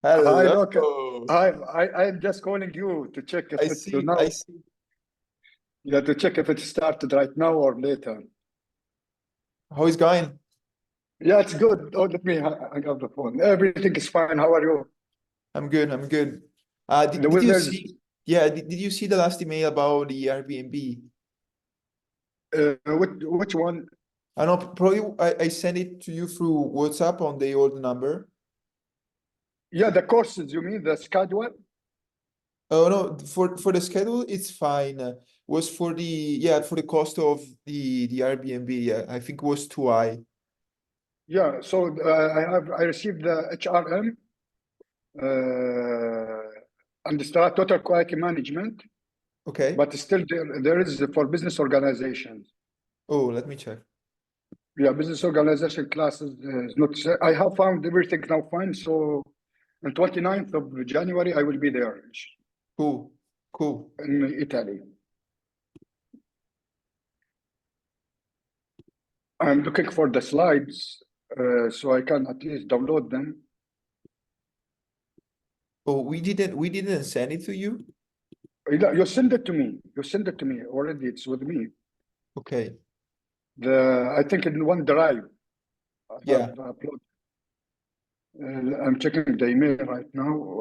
Hi, Hello. look. I'm just calling you to check if I it see. I now. see. Yeah, to check if it started right now or later. How is going? Yeah, it's good. Oh, let me hang up the phone. Everything is fine. How are you? I'm good. I'm good. The Did you weather's see? Yeah. Did you see the last email about the Airbnb? which one? I know. Probably I sent it to you through WhatsApp on the old number. Yeah, the courses. You mean the schedule? Oh no, for the schedule it's fine. Was for the cost of the Airbnb. Yeah, I think it was too high. Yeah. So I received the HRM and the total quality management, Okay. but still there is for business organizations. Oh, let me check. Yeah, business organization classes is not. I have found everything now fine. So on 29th of January, I will be there Cool. Cool. in Italy. I'm looking for the slides so I can at least download them. Oh, we didn't send it to you? You send it to me. You send it to me already. It's with me. Okay. I think in OneDrive I have Yeah. uploaded. I'm checking the email right now.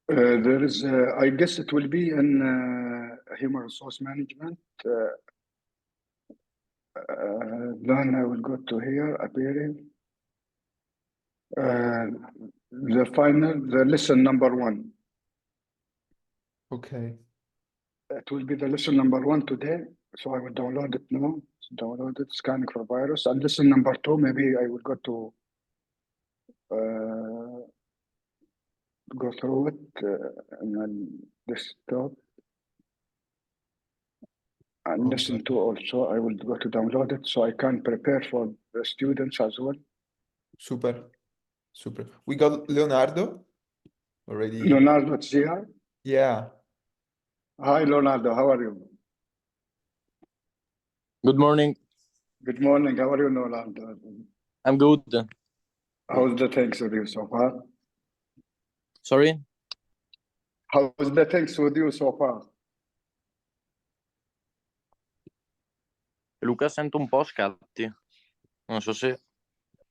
There is, I guess it will be in human resource management. Then I will go to here, appearing. The lesson number one. Okay. It will be the lesson number one today. So I will download it now. Download it, scanning for virus. And lesson number two, maybe I will go through it and then desktop. And Okay. lesson two also, I will go to download it so I can prepare for the students as well. Super. Super. We got Leonardo already. Leonardo, it's here. Yeah. Hi, Leonardo. How are you? Good morning. Good morning. How are you, Leonardo? I'm good. How's the things with you so far? Sorry? How's the things with you so far? Luca, sento un po' a scatti. Non so se...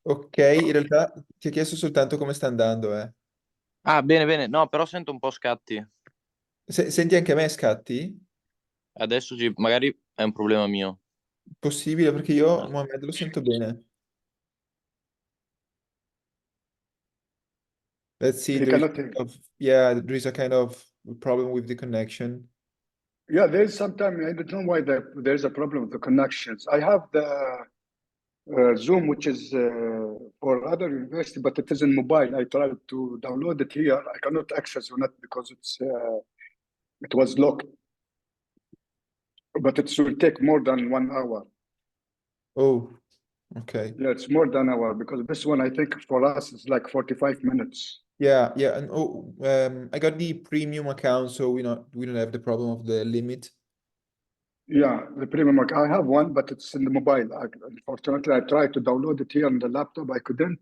Ok, in realtà ti ho chiesto soltanto come sta andando, eh. Ah, bene, bene. No, però sento un po' scatti. Senti anche a me scatti? Adesso sì, magari è un problema mio. Possibile perché io Mohamed lo sento bene. Let's see, You there is cannot hear. there is a kind of problem with the connection. Yeah, there's sometimes I don't know why there's a problem with the connections. I have the Zoom, which is for other university, but it is in mobile. I tried to download it here. I cannot access on it because it was locked. But it will take more than 1 hour. Oh, okay. Yeah, it's more than an hour because this one I think for us is like 45 minutes. Yeah, yeah, and I got the premium account, so we don't have the problem of the limit. Yeah, the premium. I have one, but it's in the mobile. Unfortunately, I tried to download it here on the laptop. I couldn't.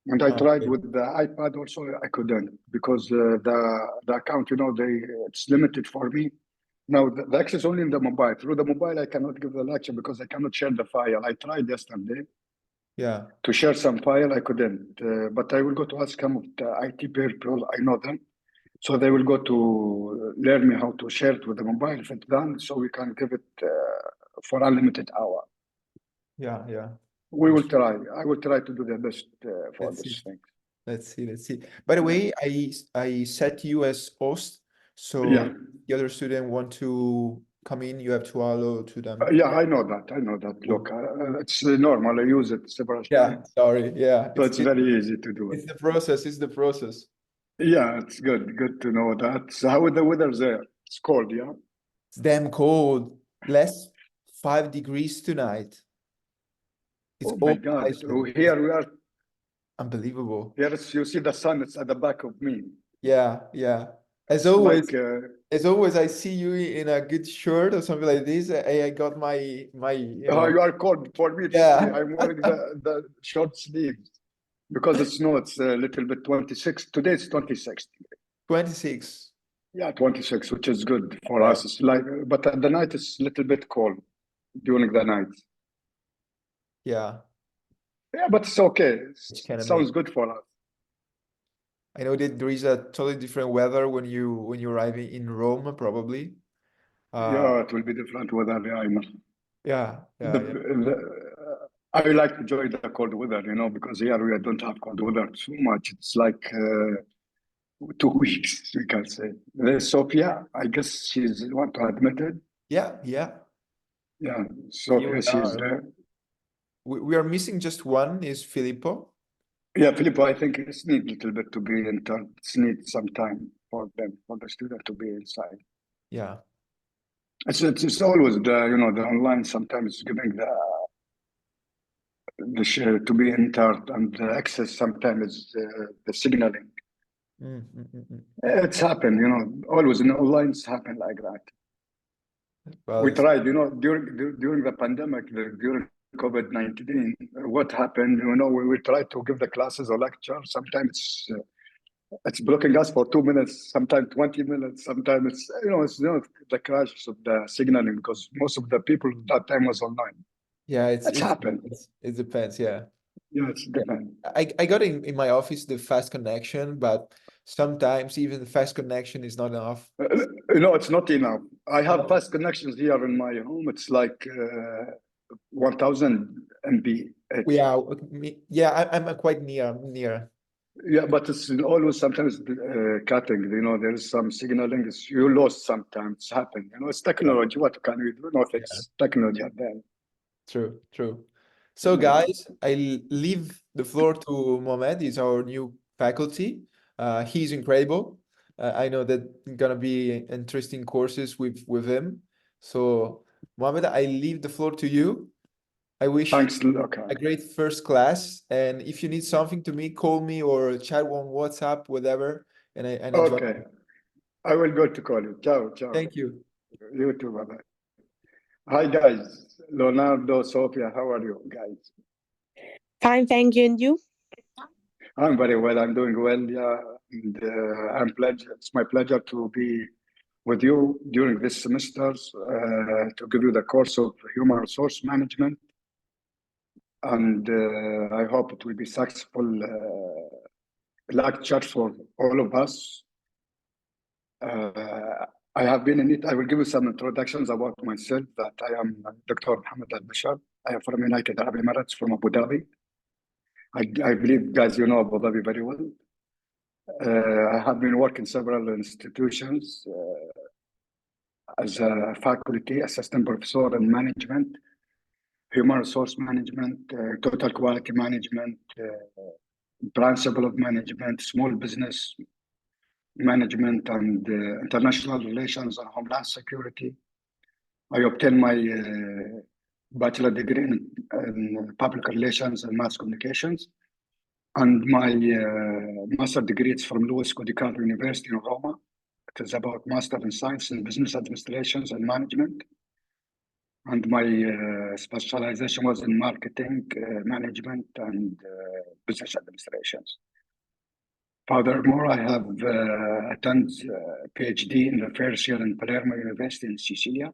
And I tried Okay. with the iPad also. I couldn't because the account, it's limited for me. Now, the access only in the mobile. Through the mobile, I cannot give the lecture because I cannot share the file. I tried yesterday Yeah. to share some file. I couldn't. But I will go to ask some of the IT people. I know them. So they will go to learn me how to share it with the mobile if it's done, so we can give it for unlimited hour. Yeah, yeah. We will try. I will try to do the best for Let's see. this thing. Let's see. Let's see. By the way, I set you as host, so Yeah, the other student want to come in, you have to allow to them. yeah, I know that. I know that. Look, it's normal. I use it several Yeah, times, sorry. Yeah, so it's very easy to do it. it's the process. It's the process. Yeah, it's good. Good to know that. So how is the weather there? It's cold, yeah. It's damn cold. Less 5 degrees tonight. It's Oh my all God! Iceland. It's Here we are. unbelievable. Here you see the sun. It's at the back of me. Yeah, yeah. As It's always, like, as always, I see you in a good shirt or something like this. I got my you oh, know. you are cold for me. Yeah. I'm wearing the short sleeves because it's snow. It's a little bit 26. Today it's 26. 26. Yeah, 26, which is good for Yeah. us. It's like, but at the night it's a little bit cold during the night. Yeah. Yeah, but it's okay. Which can It sounds make. good for us. I know that there is a totally different weather when you arrive in Rome, probably. Yeah, it will be different weather. Yeah, I know. Yeah. I like to enjoy the cold weather, because here we don't have cold weather so much. It's like 2 weeks, we can say. There's Sophia, I guess she's want to admit it. Yeah. Yeah, Here Sophia, we she's are. there. We are missing just one, is Filippo. Yeah, Filippo, I think it's need a little bit to be intern. It's need some time for them, for the student to be inside. Yeah. It's always the online sometimes giving the share to be entered and the access sometimes is the signaling. It's happened, always in online it's happened like that. Well, We tried, during the pandemic, during COVID-19, what happened, we tried to give the classes or lecture. Sometimes it's blocking us for 2 minutes, sometimes 20 minutes, sometimes it's the crash of the signaling because most of the people at that time was online. yeah, It's happened. it depends, yeah. Yeah, it's different. I got in my office the fast connection, but sometimes even the fast connection is not enough. It's not enough. I have No. fast connections here in my home. It's like 1000 MB. I'm quite near. Yeah, but it's always sometimes cutting. There is some signaling. You lost sometimes. It's happened. It's technology. What can we do? No, it's technology at the end. True. So guys, I leave the floor to Mohamed. He's our new faculty. He's incredible. I know that gonna be interesting courses with him. So Mohamed, I leave the floor to you. I wish Thanks. Okay. a great first class. And if you need something to me, call me or chat on WhatsApp, whatever. And enjoy. Okay. I will go to call you. Ciao. Thank you. You too. Bye-bye. Hi, guys. Leonardo, Sophia, how are you, guys? Fine, thank you. And you? I'm very well. I'm doing well. Yeah, and it's my pleasure to be with you during this semester to give you the course of human resource management. And I hope it will be successful lecture for all of us. I have been in it. I will give you some introductions about myself. That I am Dr. Mohammed Al-Bashar. I am from United Arab Emirates, from Abu Dhabi. I believe, guys, you know Abu Dhabi very well. I have been working in several institutions as a faculty, assistant professor in management, human resource management, total quality management, principle of management, small business management, and international relations and homeland security. I obtained my bachelor degree in public relations and mass communications. And my master degree is from Luis Codicaro University in Roma. It is about Master in Science in Business Administrations and Management. And my specialization was in marketing, management, and business administrations. Furthermore, I have attended PhD in the first year in Palermo University in Sicilia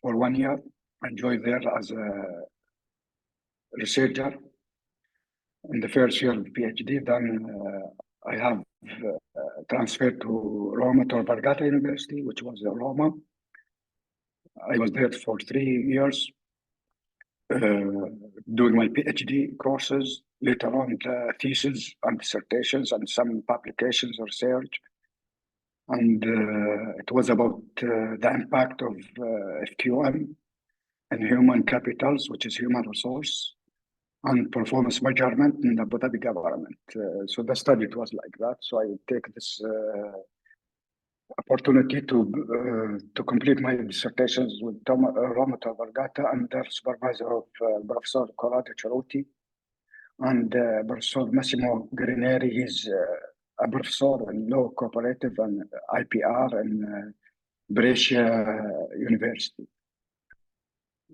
for 1 year. I joined there as a researcher in the first year of PhD. Then I have transferred to Roma Tor Vergata University, which was in Roma. I was there for 3 years doing my PhD courses, later on the thesis and dissertations and some publications research. And it was about the impact of FQM and human capitals, which is human resource, and performance measurement in the Abu Dhabi government. So the study it was like that. So I take this opportunity to complete my dissertations with Roma Tor Vergata under supervisor of Professor Corrado Ceruti and Professor Massimo Guarneri. He's a professor in law cooperative and IPR in Brescia University.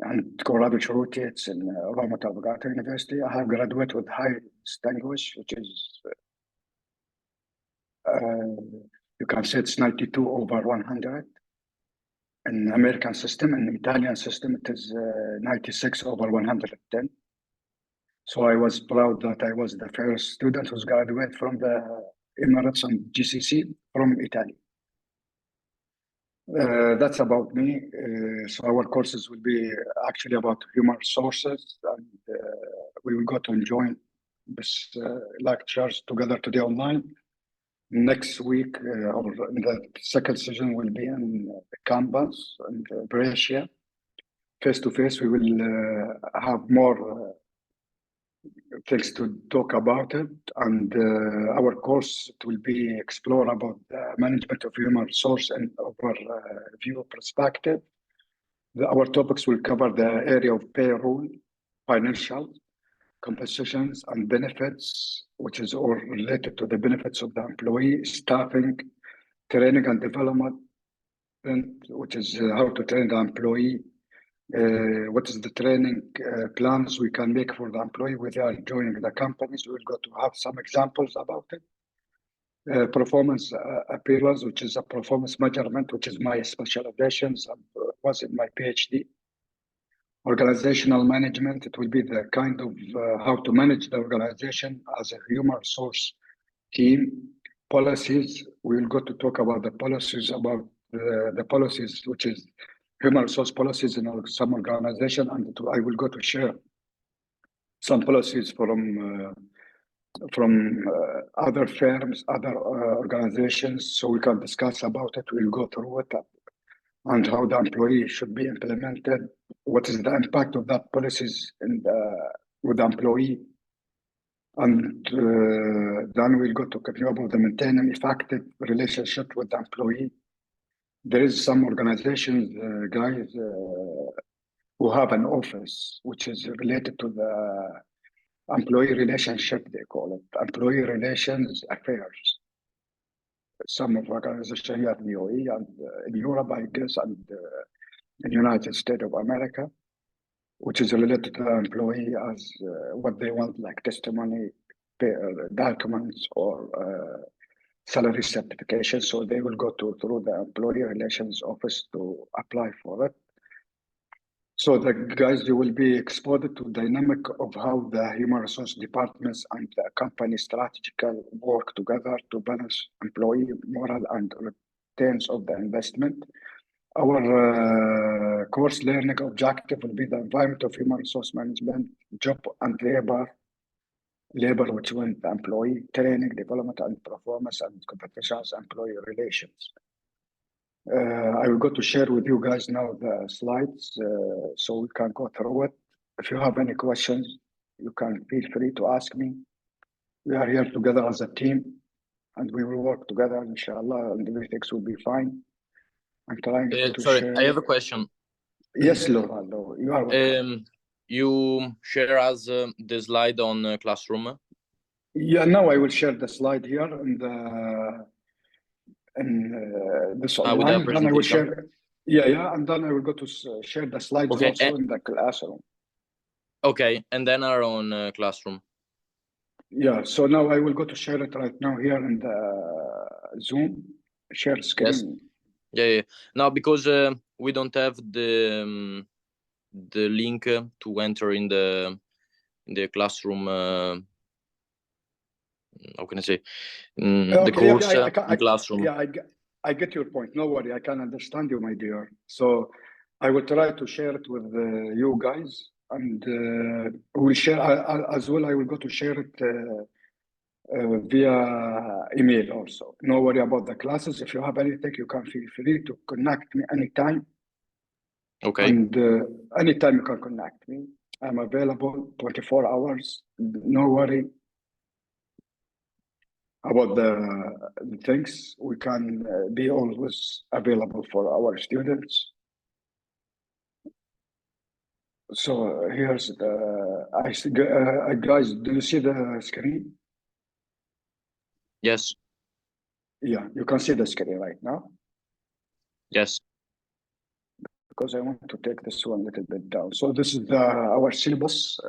And Corrado Cerruti, it's in Roma Tor Vergata University. I have graduated with high distinguished, which is, you can say it's 92 over 100. In American system, in Italian system, it is 96 over 110. So I was proud that I was the first student who's graduated from the Emirates and GCC from Italy. That's about me. So our courses will be actually about human resources, and we will go to join this lectures together today online. Next week, or in the second session, will be in campus and Brescia. Face to face, we will have more things to talk about it, and our course it will be explore about the management of human resource and overview perspective. Our topics will cover the area of payroll, financial, compensations and benefits, which is all related to the benefits of the employee, staffing, training and development, which is how to train the employee. What is the training plans we can make for the employee when they are joining the companies? We'll go to have some examples about it. Performance appearance, which is a performance measurement, which is my specializations and was in my PhD. Organizational management, it will be the kind of how to manage the organization as a human resource team. Policies, we will go to talk about the policies, which is human resource policies in some organization, and I will go to share some policies from other firms, other organizations, so we can discuss about it. We'll go through it and how the employee should be implemented. What is the impact of that policies with the employee? And then we'll go to continue about the maintaining effective relationship with the employee. There is some organizations, guys, who have an office which is related to the employee relationship, they call it, employee relations affairs. Some of organizations here at the UAE and in Europe, I guess, and in the United States of America, which is related to the employee as what they want, like testimony, documents, or salary certification. So they will go through the employee relations office to apply for it. So the guys, you will be exposed to dynamic of how the human resource departments and the company strategical work together to balance employee moral and returns of the investment. Our course learning objective will be the environment of human resource management, job and labor, which means the employee, training, development and performance and competitions, employee relations. I will go to share with you guys now the slides so we can go through it. If you have any questions, you can feel free to ask me. We are here together as a team and we will work together, inshallah, and everything will be fine. I'm trying to sorry, share. I have a question. Yes, Laura, you are welcome. You share us the slide on Classroom? Yeah, now I will share the slide here this online. Then I will share. Yeah, and then I will go to share the slides also in the classroom. Okay, and then are on Classroom. Yeah, so now I will go to share it right now here in the Zoom share screen. Yes. Yeah. No, because we don't have the link to enter in the Classroom. How can I say? The course in Classroom. Yeah, I get your point. No worry, I can understand you, my dear. So I will try to share it with you guys, and we'll share as well. I will go to share it via email also. No worry about the classes. If you have anything, you can feel free to connect me anytime. Okay. And anytime you can connect me. I'm available 24 hours. No worry about the things. We can be always available for our students. So here's the guys, do you see the screen? Yes. Yeah, you can see the screen right now, Yes. because I want to take this one a little bit down. So this is our syllabus,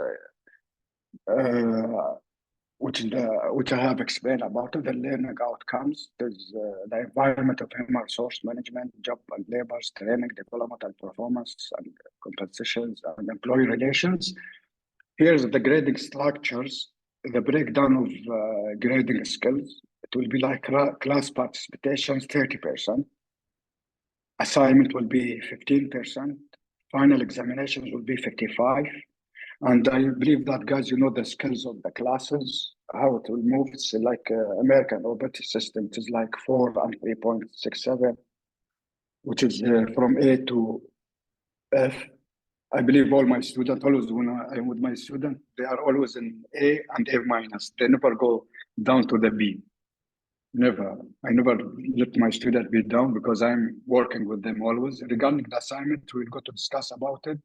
which I have explained about it, the learning outcomes. There's the environment of human resource management, job and labor, training, development and performance, and compensations and employee relations. Here's the grading structures, the breakdown of grading skills. It will be like class participation, 30%. Assignment will be 15%. Final examinations will be 55%. And I believe that, guys, you know the skills of the classes, how it will move. It's like American operating system. It is like 4 and 3.67, which is from A to F. I believe all my students, always when I'm with my student, they are always in A and A minus. They never go down to the B. Never. I never let my student be down because I'm working with them always. Regarding the assignment, we'll go to discuss about it.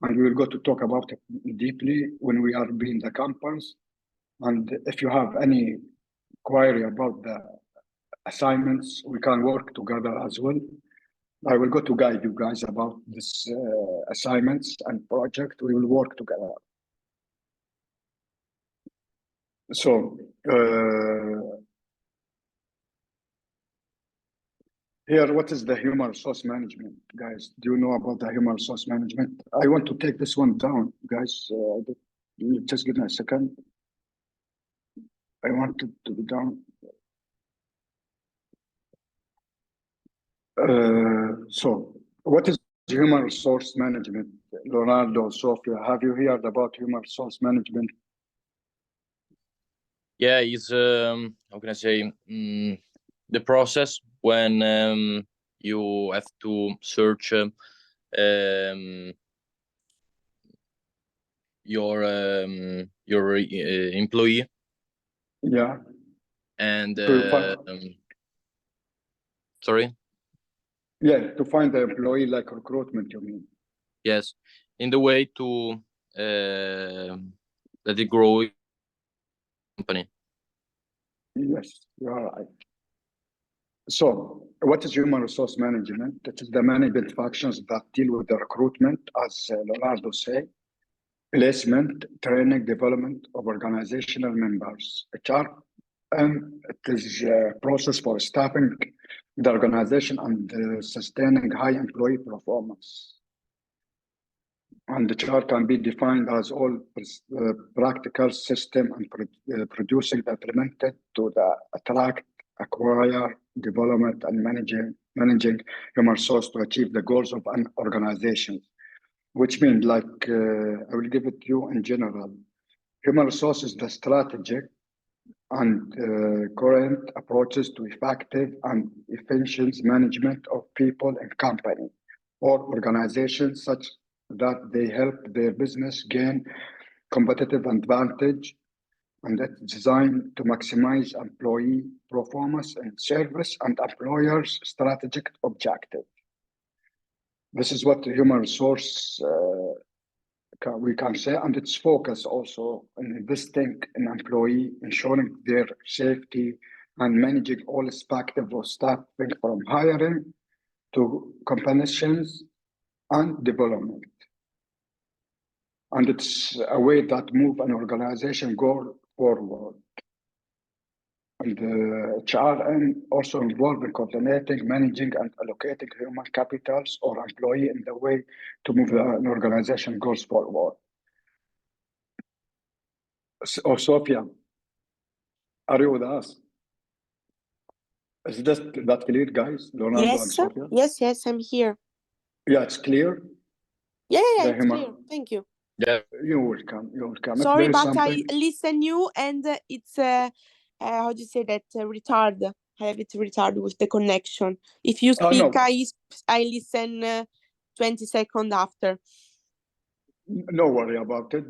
And we will go to talk about it deeply when we are in the campus. And if you have any query about the assignments, we can work together as well. I will go to guide you guys about this assignments and project. We will work together. So here, what is the human resource management, guys? Do you know about the human resource management? I want to take this one down, guys. Just give me a second. I want it to be down. So what is human resource management? Leonardo, Sofia, have you heard about human resource management? Yeah, it's how can I say, the process when you have to search your employee. Yeah. And To find, sorry. yeah, to find the employee, like recruitment, you mean? Yes, in the way to let it grow company. Yes, you are right. So what is human resource management? It is the management functions that deal with the recruitment, as Leonardo said, placement, training, development of organizational members. HR, and it is a process for staffing the organization and sustaining high employee performance. And the chart can be defined as all practical system and producing implemented to the attract, acquire, development, and managing human resource to achieve the goals of an organization. Which means, like, I will give it to you in general. Human resource is the strategic and current approaches to effective and efficient management of people in company or organizations such that they help their business gain competitive advantage, and it's designed to maximize employee performance and service and employers' strategic objective. This is what the human resource we can say, and its focus also on investing in employee, ensuring their safety and managing all aspects of staffing from hiring to compensations and development. And it's a way that move an organization go forward. And HRM also involved in coordinating, managing, and allocating human capitals or employee in the way to move an organization goes forward. So, Sophia, are you with us? Is that clear, guys? Leonardo and Yes, Sophia? yes, I'm here. Yeah, it's clear. Yeah, The it's human- clear. Thank you. Yeah. You will come. If Sorry, there is but something, I listen you and it's how do you say that, retard. I have it retarded with the connection. If you Oh, speak, no. I listen 20 seconds after. No worry about it.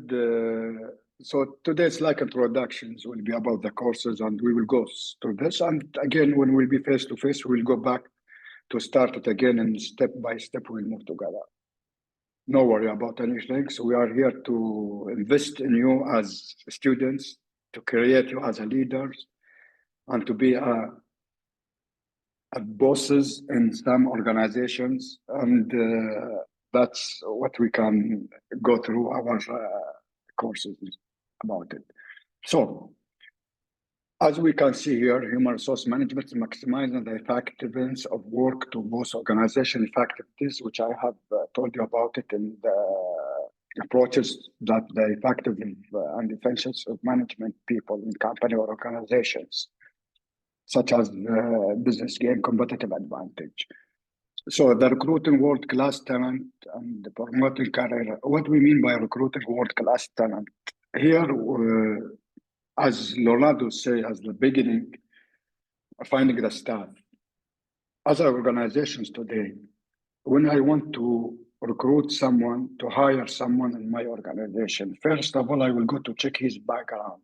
So today's like introductions will be about the courses, and we will go through this. And again, when we'll be face to face, we'll go back to start it again, and step by step we'll move together. No worry about anything. So we are here to invest in you as students, to create you as a leaders, and to be a bosses in some organizations, and that's what we can go through our courses about it. So, as we can see here, human resource management is maximizing the effectiveness of work to boost organization effectiveness, which I have told you about it in the approaches that the effectiveness and efficiency of management people in company or organizations, such as business gain competitive advantage. So the recruiting world-class talent and the promoting career. What we mean by recruiting world-class talent here, as Leonardo said at the beginning, finding the staff. As organizations today, when I want to recruit someone, to hire someone in my organization, first of all, I will go to check his background.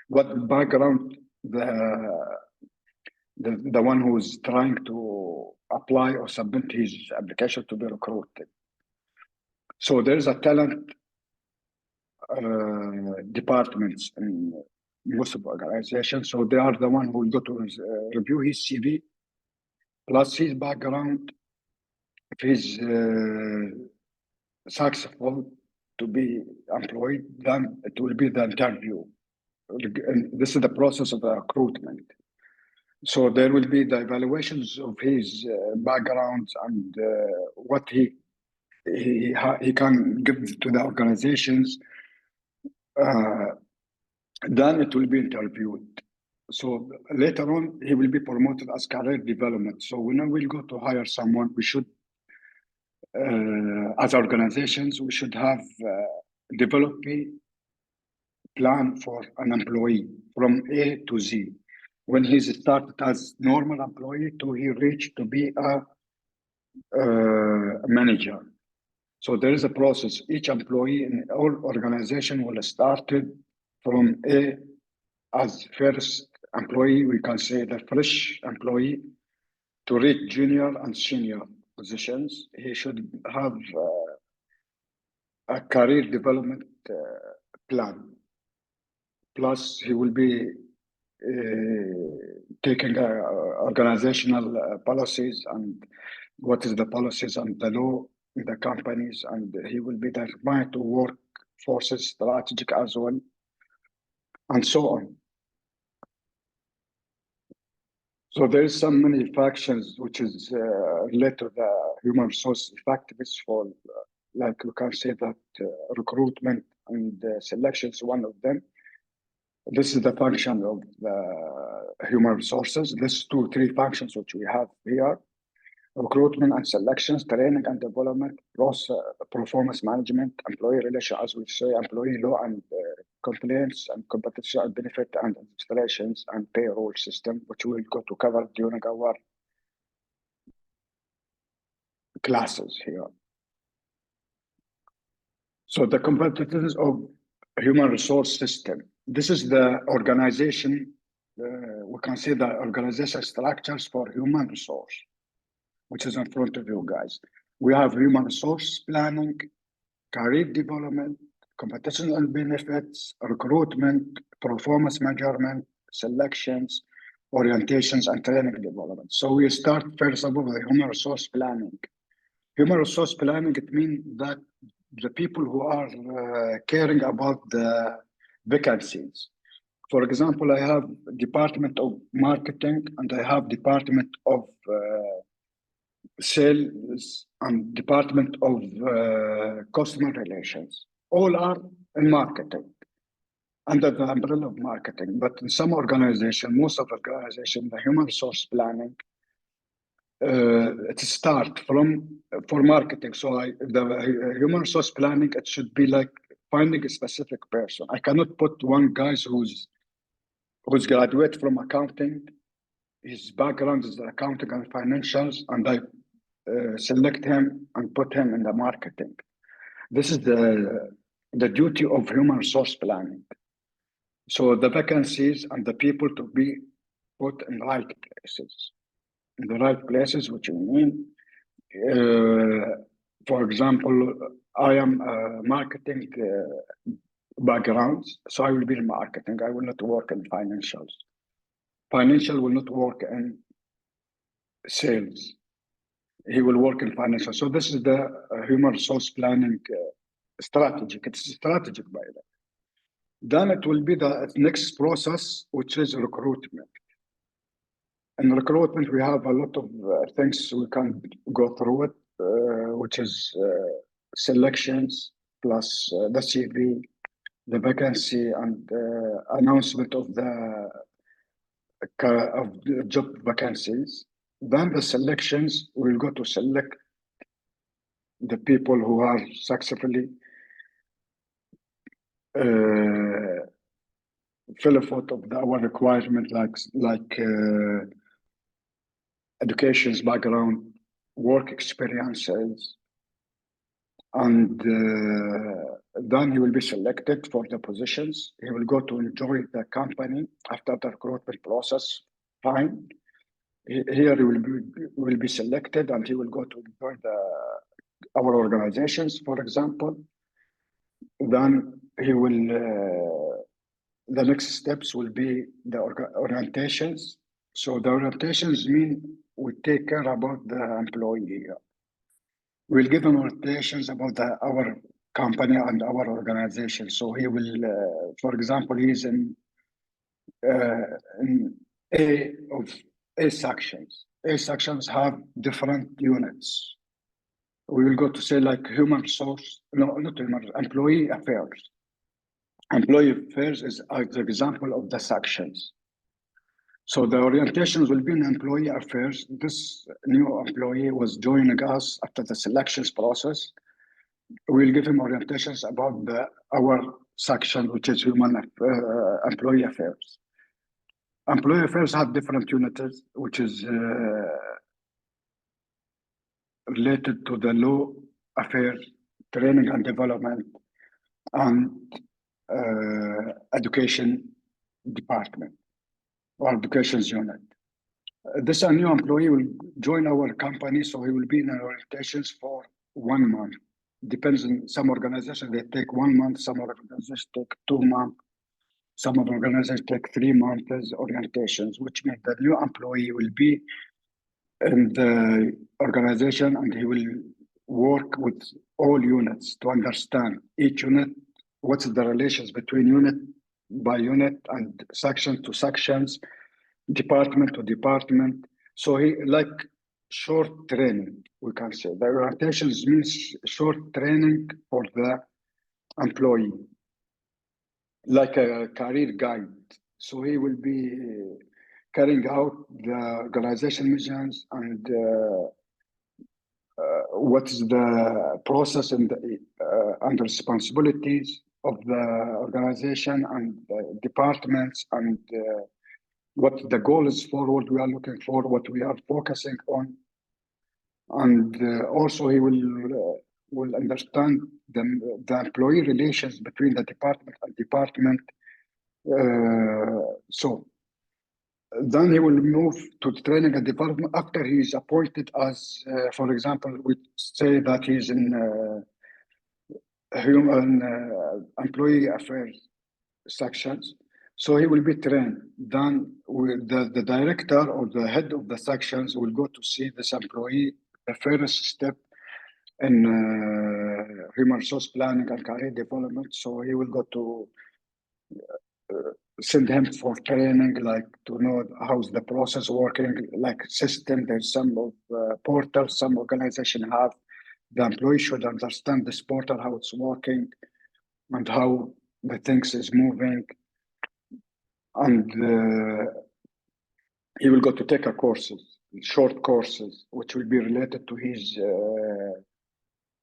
What background the one who's trying to apply or submit his application to be recruited. So there's a talent departments in most of organizations. So they are the one who will go to review his CV, plus his background. If he's successful to be employed, then it will be the interview. And this is the process of the recruitment. So there will be the evaluations of his background and what he can give to the organizations. Then it will be interviewed. So later on, he will be promoted as career development. So when we go to hire someone, we should, as organizations, we should have developed a plan for an employee from A to Z. When he started as normal employee to he reached to be a manager. So there is a process. Each employee in our organization will start from A as first employee, we can say the fresh employee, to reach junior and senior positions. He should have a career development plan. Plus, he will be taking organizational policies and what is the policies and the law in the companies, and he will be determined to work forces strategic as well, and so on. So there is some many factions which is related to the human resource effectiveness for, like we can say that recruitment and selection is one of them. This is the function of the human resources. This 2-3 functions which we have here: recruitment and selections, training and development, performance management, employee relation, as we say, employee law and complaints, and competition and benefit and administrations, and payroll system, which we will go to cover during our classes here. So the competitiveness of human resource system. This is the organization, we can say the organization structures for human resource, which is in front of you guys. We have human resource planning, career development, competition and benefits, recruitment, performance measurement, selections, orientations, and training development. So we start first of all with human resource planning. Human resource planning, it means that the people who are caring about the vacancies. For example, I have department of marketing and I have department of sales and department of customer relations. All are in marketing, under the umbrella of marketing. But in some organization, most of the organization, the human resource planning, it start for marketing. So the human resource planning, it should be like finding a specific person. I cannot put one guy who's graduated from accounting, his background is accounting and financials, and I select him and put him in the marketing. This is the duty of human resource planning. So the vacancies and the people to be put in the right places. In the right places, which mean, for example, I am marketing backgrounds, so I will be in marketing. I will not work in financials. Financial will not work in sales. He will work in financial. So this is the human resource planning strategic. It's strategic by that. Then it will be the next process, which is recruitment. In recruitment, we have a lot of things we can go through it, which is selections plus the CV, the vacancy, and announcement of the job vacancies. Then the selections, we'll go to select the people who are successfully fill a foot of our requirement, like education's background, work experiences, and then he will be selected for the positions. He will go to enjoy the company after the recruitment process. Fine. Here he will be selected, and he will go to enjoy our organizations, for example. Then he will. The next steps will be the orientations. So the orientations mean we take care about the employee. We'll give him orientations about our company and our organization. So he will, for example, he's in A sections. A sections have different units. We will go to say like human resource, no, not human, employee affairs. Employee affairs is an example of the sections. So the orientations will be in employee affairs. This new employee was joining us after the selections process. We'll give him orientations about our section, which is human employee affairs. Employee affairs have different units, which is related to the law affairs, training and development, and education department or education's unit. This new employee will join our company, so he will be in orientations for 1 month. Depends on some organizations, they take 1 month, some organizations take 2 months, some organizations take 3 months orientations, which means the new employee will be in the organization and he will work with all units to understand each unit, what's the relations between unit by unit and section to sections, department to department. So he like short training, we can say. The orientations means short training for the employee, like a career guide. So he will be carrying out the organization missions and what is the process and responsibilities of the organization and the departments and what the goal is forward we are looking for, what we are focusing on. And also he will understand the employee relations between the department and department. So then he will move to the training and development after he is appointed as, for example, we say that he's in human employee affairs sections. So he will be trained. Then the director or the head of the sections will go to see this employee, the first step in human resource planning and career development. So he will go to send him for training, like to know how's the process working, like system. There's some of portals some organization have. The employee should understand this portal, how it's working and how the things is moving. And he will go to take a courses, short courses, which will be related to his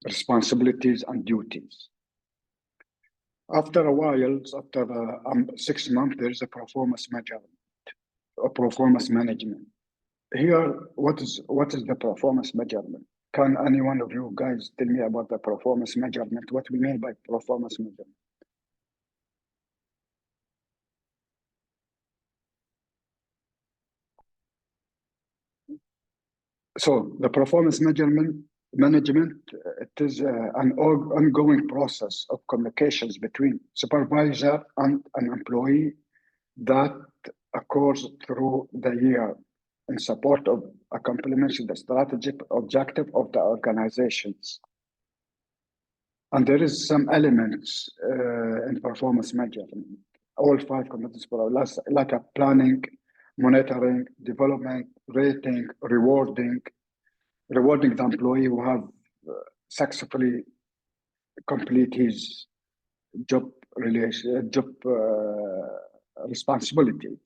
responsibilities and duties. After a while, after 6 months, there is a performance measurement, a performance management. Here, what is the performance measurement? Can any one of you guys tell me about the performance measurement? What we mean by performance measurement? So the performance management, it is an ongoing process of communications between supervisor and an employee that occurs through the year. in support of accomplishing the strategic objective of the organizations. And there is some elements in performance measurement. All 5 components, like a planning, monitoring, development, rating, rewarding the employee who have successfully complete his job responsibilities.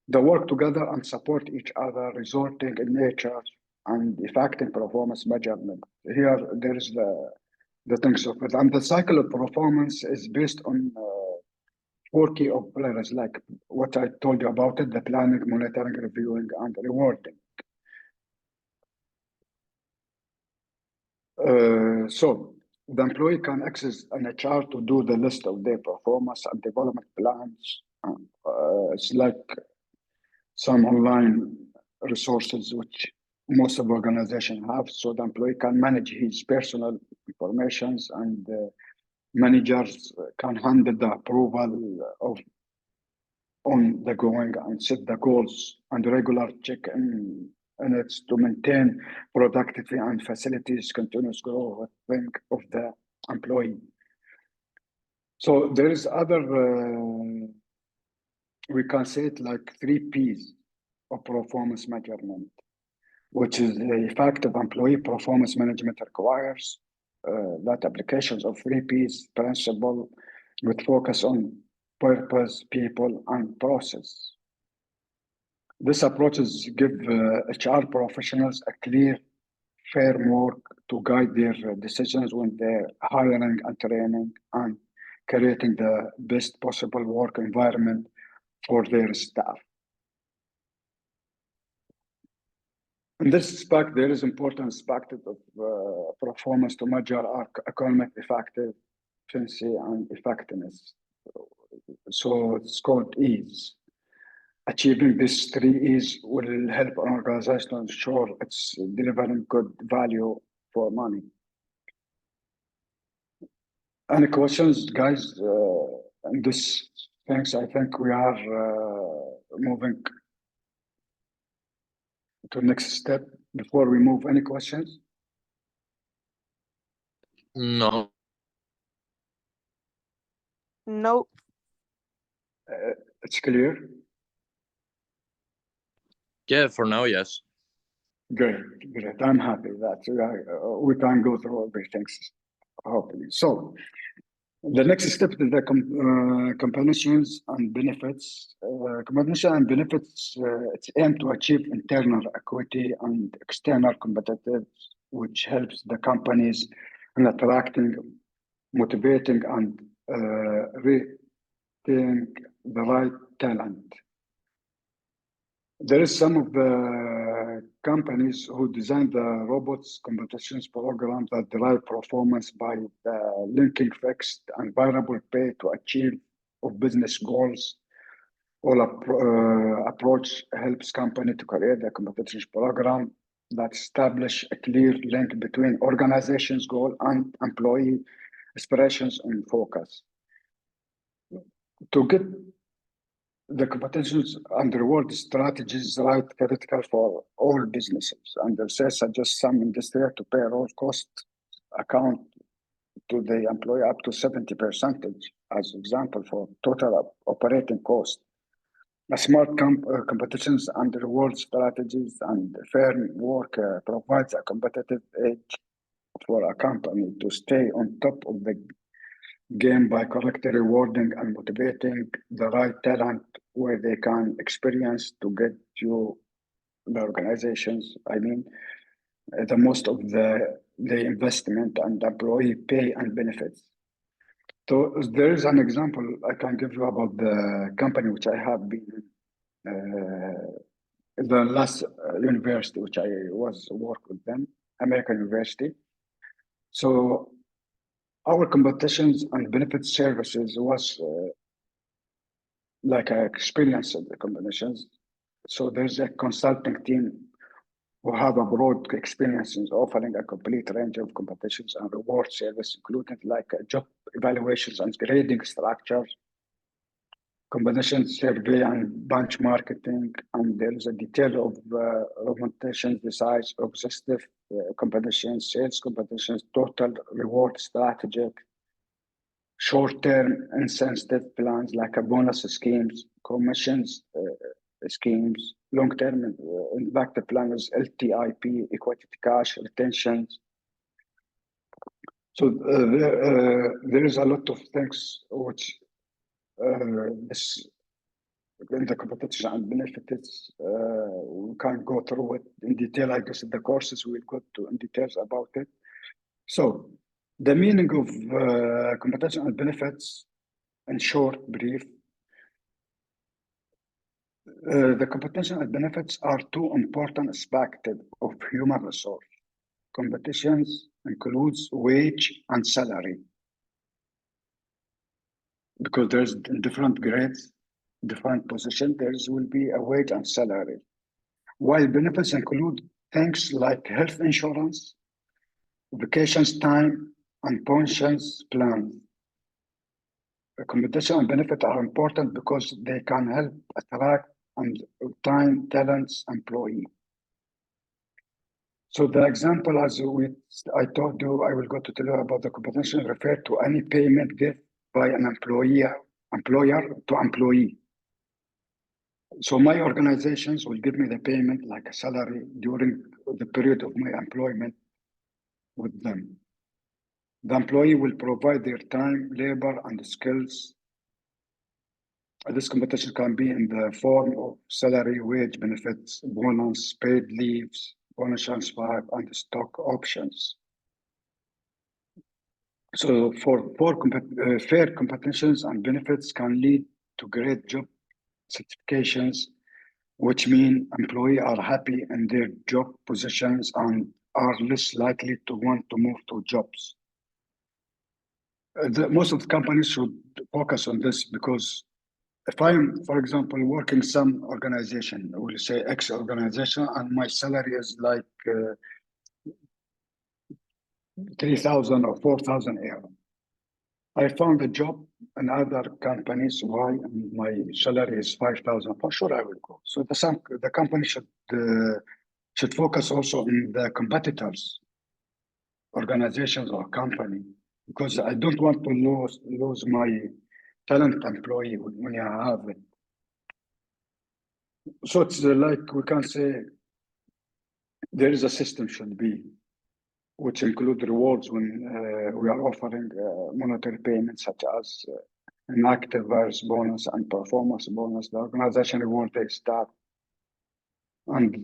They work together and support each other, resulting in nature and effective performance measurement. Here, there is the things of it. And the cycle of performance is based on 4 key pillars, like what I told you about it, the planning, monitoring, reviewing, and rewarding. So the employee can access an HR to do the list of their performance and development plans. It's like some online resources which most of organizations have, so the employee can manage his personal informations, and managers can handle the approval of on the going and set the goals and regular check-in, and it's to maintain productivity and facilities continuous growth of the employee. So there is other, we can say it like 3 P's of performance measurement, which is the effective employee performance management requires that applications of 3 P's principle with focus on purpose, people, and process. This approaches give HR professionals a clear framework to guide their decisions when they're hiring and training and creating the best possible work environment for their staff. In this aspect, there is important aspect of performance to measure our economic efficiency and effectiveness. So it's called E's. Achieving these 3 E's will help an organization to ensure it's delivering good value for money. Any questions, guys? And this things, I think we are moving to next step. Before we move, any questions? No. No. It's clear. Yeah, for now, yes. Great. I'm happy that we can go through everything, hopefully. So the next step is the compensations and benefits. Compensation and benefits, it's aimed to achieve internal equity and external competitiveness, which helps the companies in attracting, motivating, and retaining the right talent. There is some of the companies who design the robots competitions program that derive performance by linking fixed and variable pay to achieve of business goals. All approach helps company to create a competitions program that establish a clear link between organization's goal and employee aspirations and focus. To get the competitions and reward strategies right critical for all businesses, and they suggest some industry to payroll cost account to the employee up to 70% as example for total operating cost. A smart competitions and reward strategies and fair work provides a competitive edge for a company to stay on top of the game by correctly rewarding and motivating the right talent where they can experience to get to the organizations. I mean, the most of the investment and employee pay and benefits. So there is an example I can give you about the company which I have been the last university which I was work with them, American University. So our competitions and benefits services was like I experienced the competitions. So there's a consulting team who have a broad experience in offering a complete range of competitions and reward service, including like job evaluations and grading structures, competition survey and benchmarking, and there is a detail of competition, the size, exhaustive competition, sales competitions, total reward strategic, short-term incentive plans like a bonus schemes, commissions schemes, long-term impact plans, LTIP, equity to cash, retentions. So there is a lot of things which this in the competition and benefits. We can't go through it in detail. I guess in the courses we'll go to in details about it. So the meaning of competition and benefits, in short, brief. The competition and benefits are two important aspects of human resource. Competitions includes wage and salary, because there's different grades, different position, there will be a wage and salary. While benefits include things like health insurance, vacations time, and pensions plans. Competition and benefits are important because they can help attract and retain talents employee. So the example, as I told you, I will go to tell you about the competition, refer to any payment given by an employer to employee. So my organizations will give me the payment like a salary during the period of my employment with them. The employee will provide their time, labor, and skills. This competition can be in the form of salary, wage, benefits, bonus, paid leaves, bonus transfer, and stock options. So fair competitions and benefits can lead to great job certifications, which mean employees are happy in their job positions and are less likely to want to move to jobs. Most of the companies should focus on this, because if I'm, for example, working some organization, we'll say X organization, and my salary is like 3,000 or 4,000 euro. I found a job in other companies why my salary is 5,000. For sure, I will go. So the company should focus also on the competitors, organizations or company, because I don't want to lose my talent employee when I have it. So it's like we can say there is a system should be, which include rewards when we are offering monetary payments such as an active versus bonus and performance bonus. The organization reward their staff, and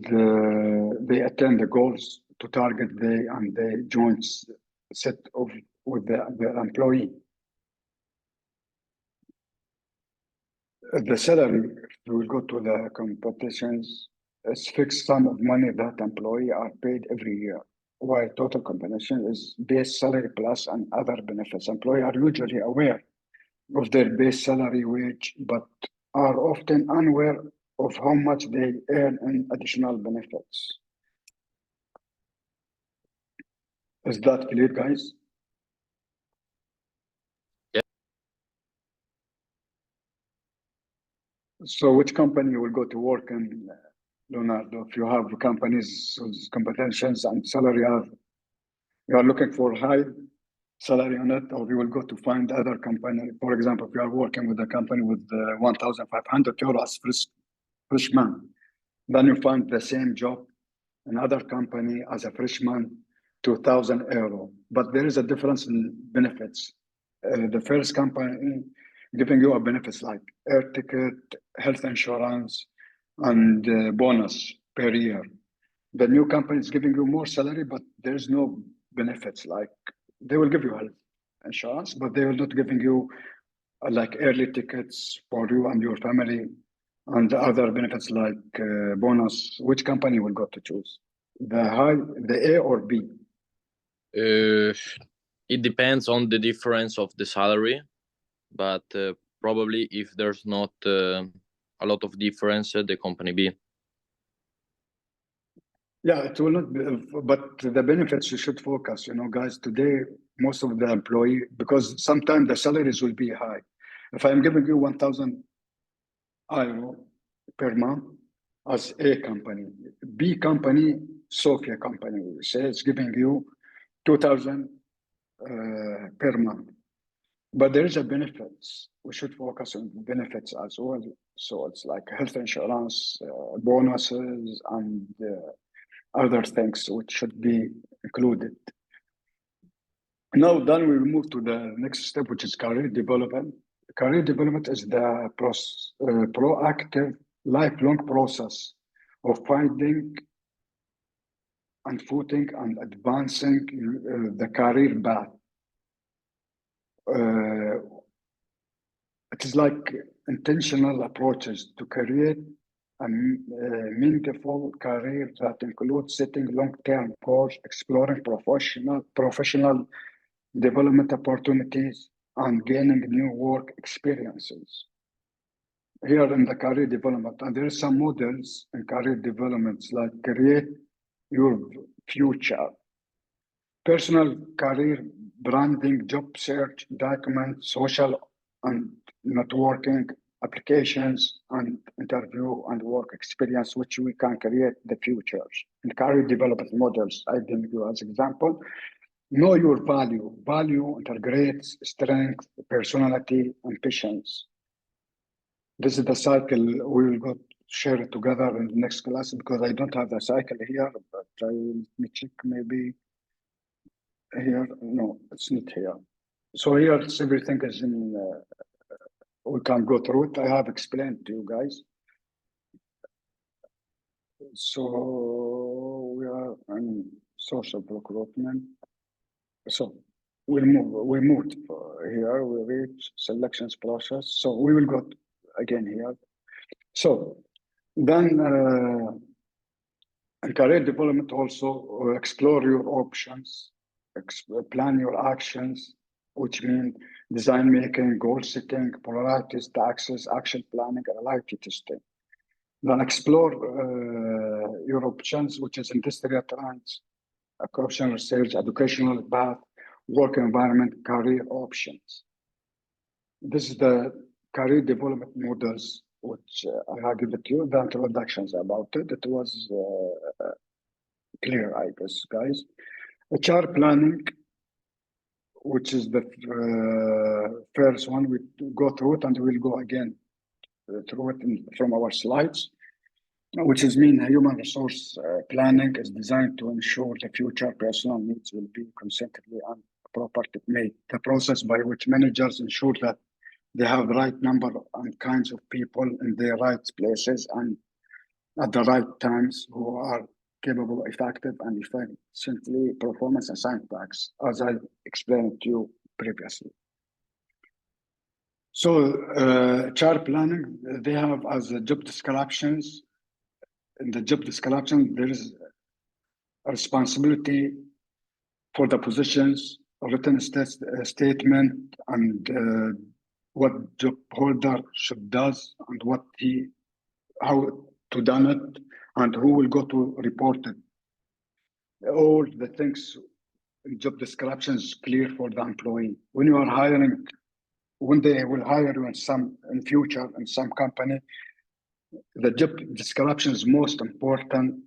they attain the goals to target they joint set of with the employee. The salary, if we will go to the competitions, is fixed sum of money that employee are paid every year, while total compensation is base salary plus and other benefits. Employees are usually aware of their base salary wage, but are often unaware of how much they earn in additional benefits. Is that clear, guys? Yeah. So which company you will go to work in, Leonardo? If you have companies whose competitions and salary you are looking for high salary on it, or you will go to find other company. For example, if you are working with a company with 1,500 euros as freshman, then you find the same job in other company as a freshman, 2,000 euro. But there is a difference in benefits. The first company giving you a benefits like air ticket, health insurance, and bonus per year. The new company is giving you more salary, but there's no benefits. Like they will give you health insurance, but they will not giving you like early tickets for you and your family, and other benefits like bonus. Which company will go to choose? The A or B? It depends on the difference of the salary, but probably if there's not a lot of difference, the company B. Yeah, it will not be, but the benefits you should focus, guys, today, most of the employee, because sometimes the salaries will be high. If I'm giving you 1,000 euro per month as A company. B company, Sofia company, we say, is giving you 2,000 per month. But there is a benefits. We should focus on benefits as well. So it's like health insurance, bonuses, and other things which should be included. Now, then we move to the next step, which is career development. Career development is the proactive, lifelong process of finding and footing and advancing the career path. It is like intentional approaches to create a meaningful career that includes setting long-term goals, exploring professional development opportunities, and gaining new work experiences. Here in the career development, and there are some models in career developments like create your future, personal career branding, job search, document, social and networking applications, and interview and work experience, which we can create the futures. In career development models, I give you as example. Know your value. Value integrates strength, personality, and patience. This is the cycle we will go share it together in the next class because I don't have the cycle here, but let me check maybe here. No, it's not here. So here everything is in, we can go through it. I have explained to you guys. So we are in social recruitment. So we moved here, we reach selections process. So we will go again here. So then in career development also explore your options, plan your actions, which mean design making, goal setting, priorities, taxes, action planning, and reality testing. Then explore your options, which is industrial trends, corruption research, educational path, work environment, career options. This is the career development models, which I give it to you, the introductions about it. It was clear, I guess, guys. HR planning, which is the first one. We go through it and we'll go again through it from our slides, which is mean human resource planning is designed to ensure the future personal needs will be consistently and properly made. The process by which managers ensure that they have the right number and kinds of people in the right places and at the right times who are capable, effective, and efficiently performance assigned tasks, as I explained to you previously. So HR planning, they have as job descriptions. In the job description, there is a responsibility for the positions, a written statement, and what job holder should does, and how to done it, and who will go to report it. All the things in job descriptions clear for the employee. When you are hiring, when they will hire you in future in some company, the job description is most important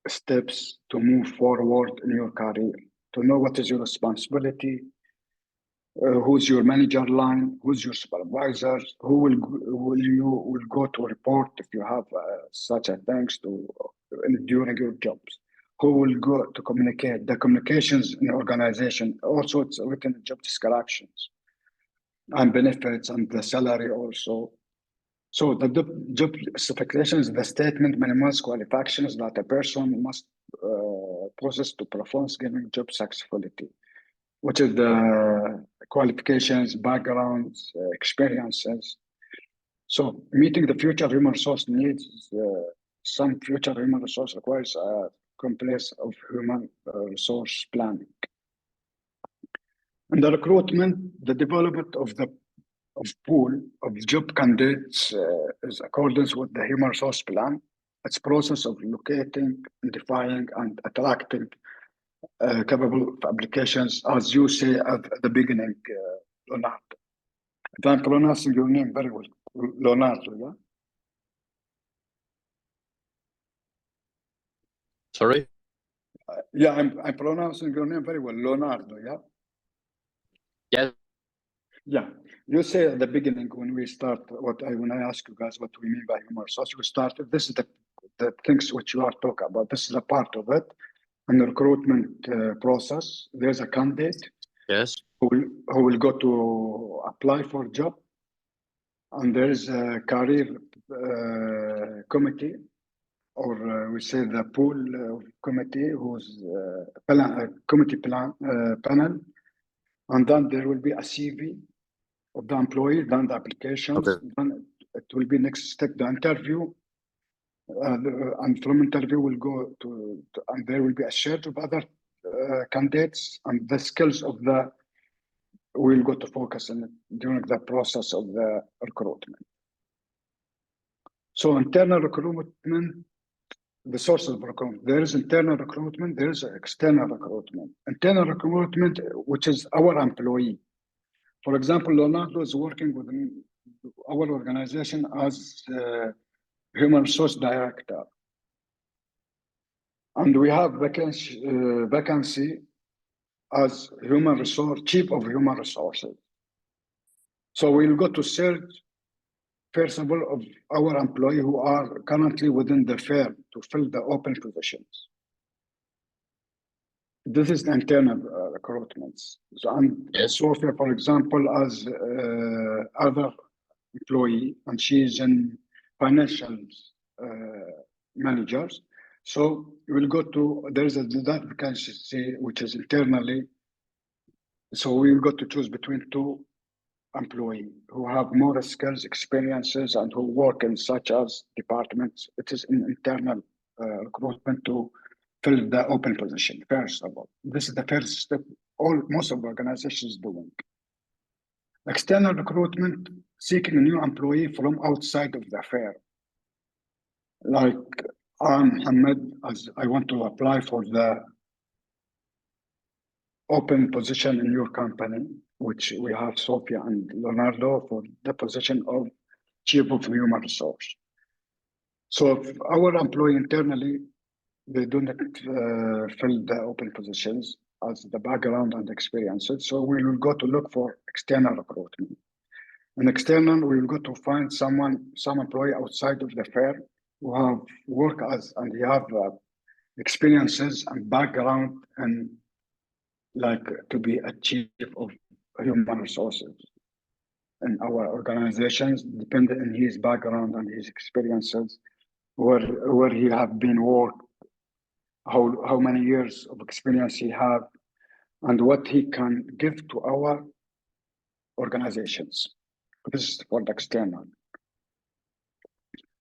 steps to move forward in your career. To know what is your responsibility, who's your manager line, who's your supervisor, who will go to report if you have such a things to during your jobs, who will go to communicate, the communications in the organization. Also, it's written in job descriptions and benefits and the salary also. So the job specification is the statement minimizes qualifications that a person must possess to perform given job successfully, which is the qualifications, backgrounds, experiences. So meeting the future human resource needs, some future human resource requires a complex of human resource planning. In the recruitment, the development of the pool of job candidates is accordance with the human resource plan. It's process of locating, identifying, and attracting capable applications, as you say at the beginning, Leonardo. If I'm pronouncing your name very well Leonardo, yeah? Sorry? Yeah, I'm pronouncing your name very well, Leonardo, yeah? Yes. Yeah, you say at the beginning when we start, when I ask you guys what we mean by human resource, we start, this is the things which you are talking about. This is a part of it. In the recruitment process, there's a candidate Yes. who will go to apply for a job, and there is a career committee, or we say the pool committee, who's committee panel, and then there will be a CV of the employee, then the applications, Okay. then it will be next step, the interview, and from interview will go to and there will be a search of other candidates, and the skills of the we'll go to focus on it during the process of the recruitment. So internal recruitment, the source of recruitment, there is internal recruitment, there is external recruitment. Internal recruitment, which is our employee. For example, Leonardo is working within our organization as human resource director. And we have vacancy as human resource, chief of human resources. So we'll go to search, first of all, of our employee who are currently within the firm to fill the open positions. This is the internal recruitments. So, and Yes. Sophia, for example, as other employee, and she is in financial managers. So we'll go to, there's that vacancy which is internally. So we'll go to choose between two employees who have more skills, experiences, and who work in such as departments. It is an internal recruitment to fill the open position, first of all. This is the first step most of the organizations doing. External recruitment, seeking a new employee from outside of the firm. Like I'm Mohammed, as I want to apply for the open position in your company, which we have Sophia and Leonardo for the position of Chief of Human Resource. So if our employee internally, they do not fill the open positions as the background and experiences. So we will go to look for external recruitment. In external, we will go to find some employee outside of the firm who have worked as, and they have experiences and background and like to be a chief of human resources in our organizations, depending on his background and his experiences, where he have been worked, how many years of experience he have, and what he can give to our organizations. This is for the external.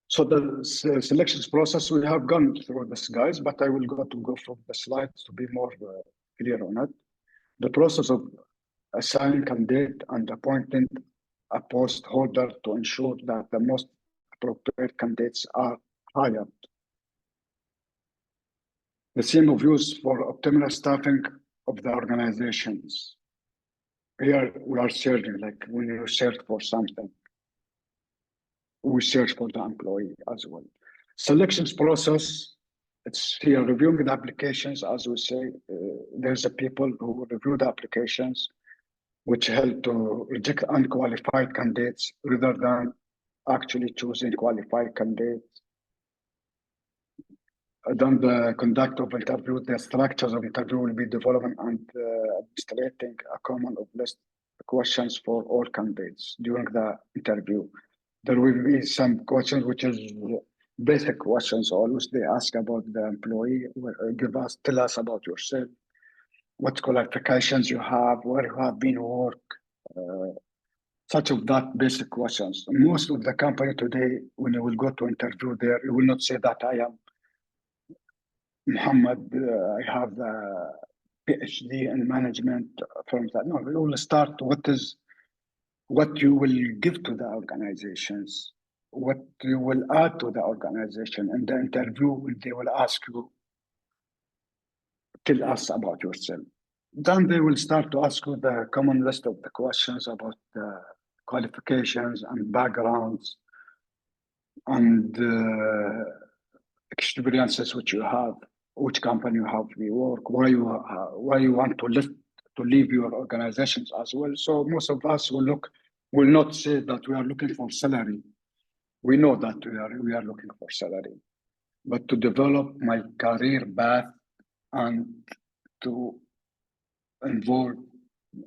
So the selections process, we have gone through this, guys, but I will go through the slides to be more clear on it. The process of assigning candidate and appointing a post holder to ensure that the most appropriate candidates are hired. The same of use for optimal staffing of the organizations. Here we are searching, like when you search for something, we search for the employee as well. Selections process, it's here reviewing the applications, as we say, there's a people who review the applications, which help to reject unqualified candidates rather than actually choosing qualified candidates. Then the conduct of interview, the structures of interview will be developing and administrating a common list of questions for all candidates during the interview. There will be some questions which is basic questions. Always they ask about the employee, tell us about yourself, what qualifications you have, where you have been work, such of that basic questions. Most of the company today, when you will go to interview there, you will not say that I am Muhammad, I have a PhD in management from that. No, we will start what you will give to the organizations, what you will add to the organization. In the interview, they will ask you, tell us about yourself. Then they will start to ask you the common list of the questions about the qualifications and backgrounds and experiences which you have, which company you have you work, why you want to leave your organizations as well. So most of us will not say that we are looking for salary. We know that we are looking for salary, but to develop my career path and to involve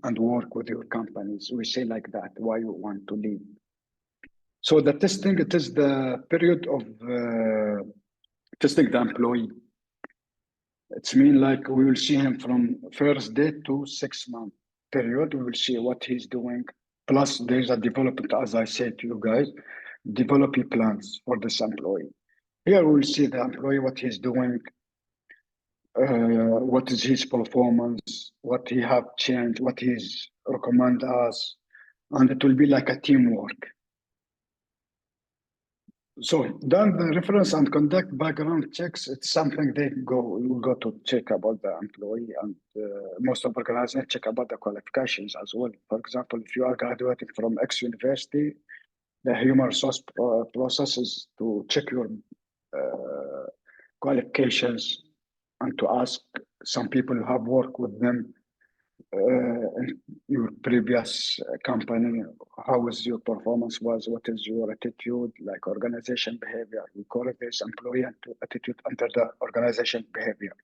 and work with your companies. We say like that, why you want to leave. So the testing, it is the period of testing the employee. It's mean like we will see him from first day to 6 month period. We will see what he's doing. Plus there's a development, as I said to you guys, developing plans for this employee. Here we will see the employee, what he's doing, what is his performance, what he have changed, what he's recommend us, and it will be like a teamwork. So then the reference and conduct background checks, it's something you go to check about the employee, and most of organizations check about the qualifications as well. For example, if you are graduating from X university, the human resource process is to check your qualifications and to ask some people who have worked with them in your previous company, how is your performance was, what is your attitude, like organization behavior. We call it this employee attitude under the organization behavior.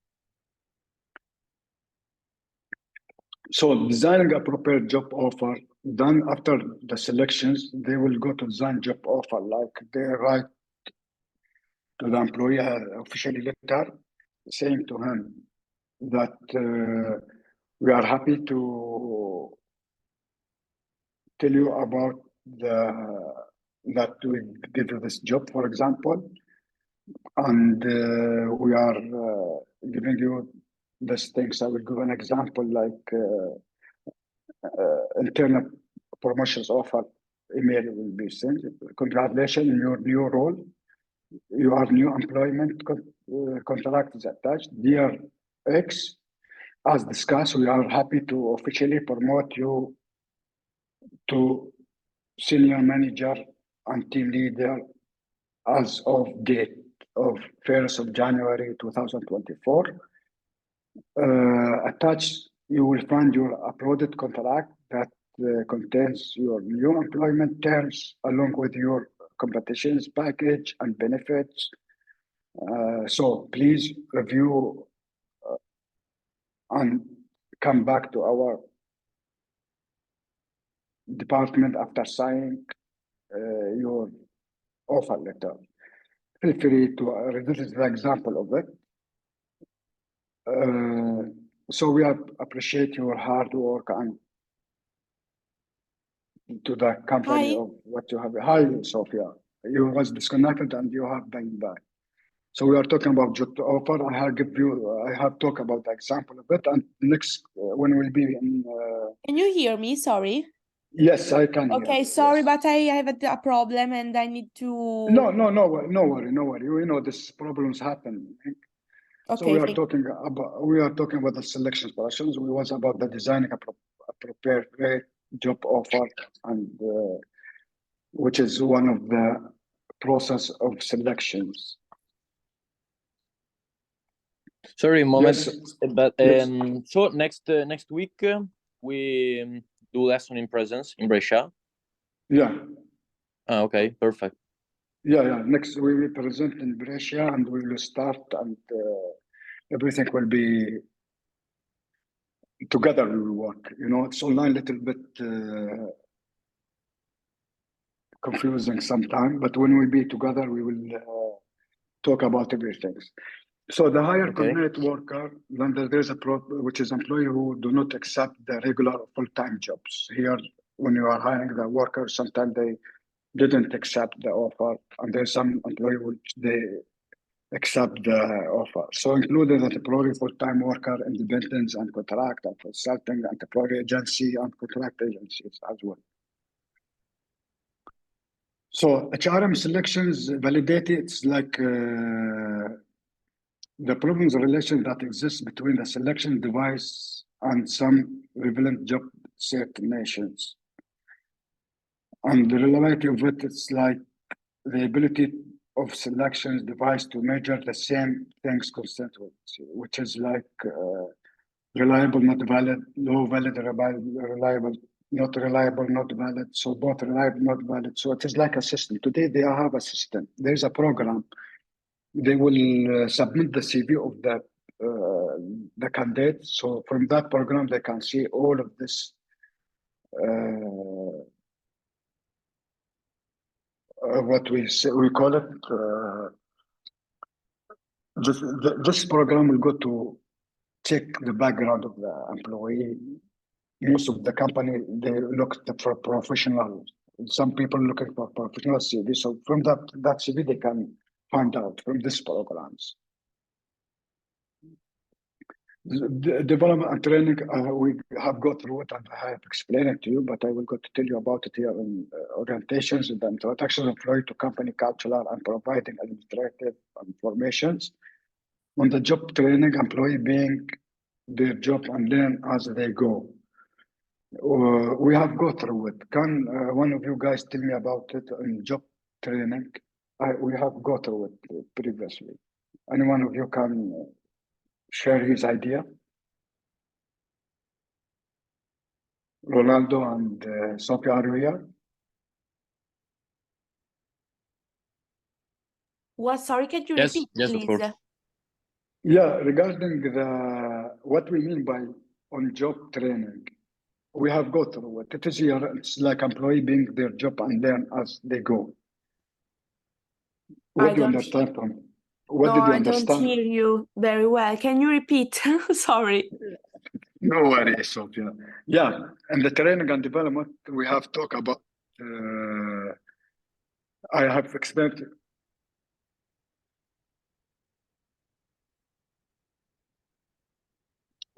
So designing a prepared job offer, then after the selections, they will go to design job offer, like they write to the employee officially letter saying to him that we are happy to tell you about that we give you this job, for example, and we are giving you these things. I will give an example, like internal promotions offer email will be sent. Congratulations in your new role. Your new employment contract is attached. Dear X, as discussed, we are happy to officially promote you to senior manager and team leader as of date of 1st of January 2024. Attached, you will find your uploaded contract that contains your new employment terms along with your competitions package and benefits. So please review and come back to our department after signing your offer letter. Feel free to, this is the example of it. So we appreciate your hard work and to the company Hi. of what you have. Hi, Sophia. You was disconnected and you have been back. So we are talking about job offer. I have talked about the example of it, and next when we'll be in. Can you hear me? Sorry. Yes, I can hear. Okay, you, sorry, yes. but I have a problem and I need to. No worry. You know, this problems happen. So Okay, we are talking about the selection process. We was about the designing a prepared job offer, and which is one of the process of selections. Sorry, Mohammed, Yes. but Yes. so next week we do lesson in presence in Brescia. Yeah. Okay, perfect. Yeah. Next we will present in Brescia and we will start, and everything will be together. We will work. You know, it's online a little bit confusing sometimes, but when we be together, we will talk about everything. So the higher Okay. coordinate worker, then there's which is employee who do not accept the regular full-time jobs. Here, when you are hiring the worker, sometimes they didn't accept the offer, and there's some employee which they accept the offer. So including the temporary full-time worker, independents and contract and consulting and temporary agency and contract agencies as well. So HRM selections validated, it's like the problems relation that exists between the selection device and some relevant job certifications. And the reliability of it is like the ability of selections device to measure the same things constantly, which is like reliable, not valid, low valid, reliable, not reliable, not valid. So both reliable, not valid. So it is like a system. Today they have a system. There's a program. They will submit the CV of the candidate. So from that program, they can see all of this. What we say, we call it. This program will go to check the background of the employee. Most of the company, they look for professional. Some people looking for professional CV. So from that CV, they can find out from these programs. The development and training, we have got through it and I have explained it to you, but I will go to tell you about it here in orientations and the introduction of employee to company culture and providing administrative informations. On the job training, employee being their job and learn as they go. We have go through it. Can one of you guys tell me about it in job training? We have go through it previously. Any one of you can share his idea? Ronaldo and Sophia, are you here? What? Sorry, can you Yes, repeat, yes, of please? course. Yeah, regarding what we mean by on-job training, we have go through it. It is here. It's like employee being their job and learn as they go. What do you understand from? What did you understand? I don't hear you very well. Can you repeat? Sorry. No worries, Sophia. Yeah, and the training and development we have talked about. I have explained.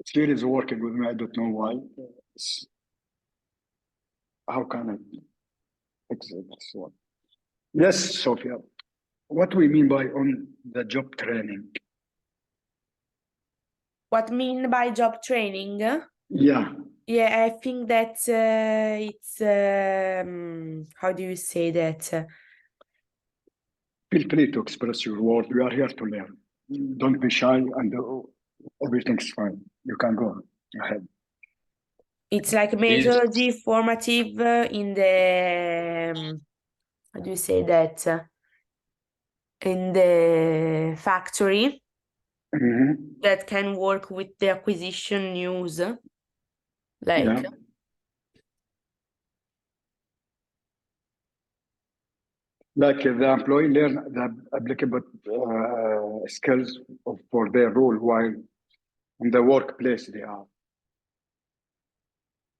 Siri is working with me. I don't know why. How can I exit this one? Yes, Sophia. What we mean by on the job training? What mean by job training? Yeah. Yeah, I think that it's how do you say that? Feel free to express your word. We are here to learn. Don't be shy, and everything's fine. You can go ahead. It's like methodology formative in the how do you say that? In the factory that can work with the acquisition news, like. Yeah. Like the employee learn the applicable skills for their role while in the workplace they are.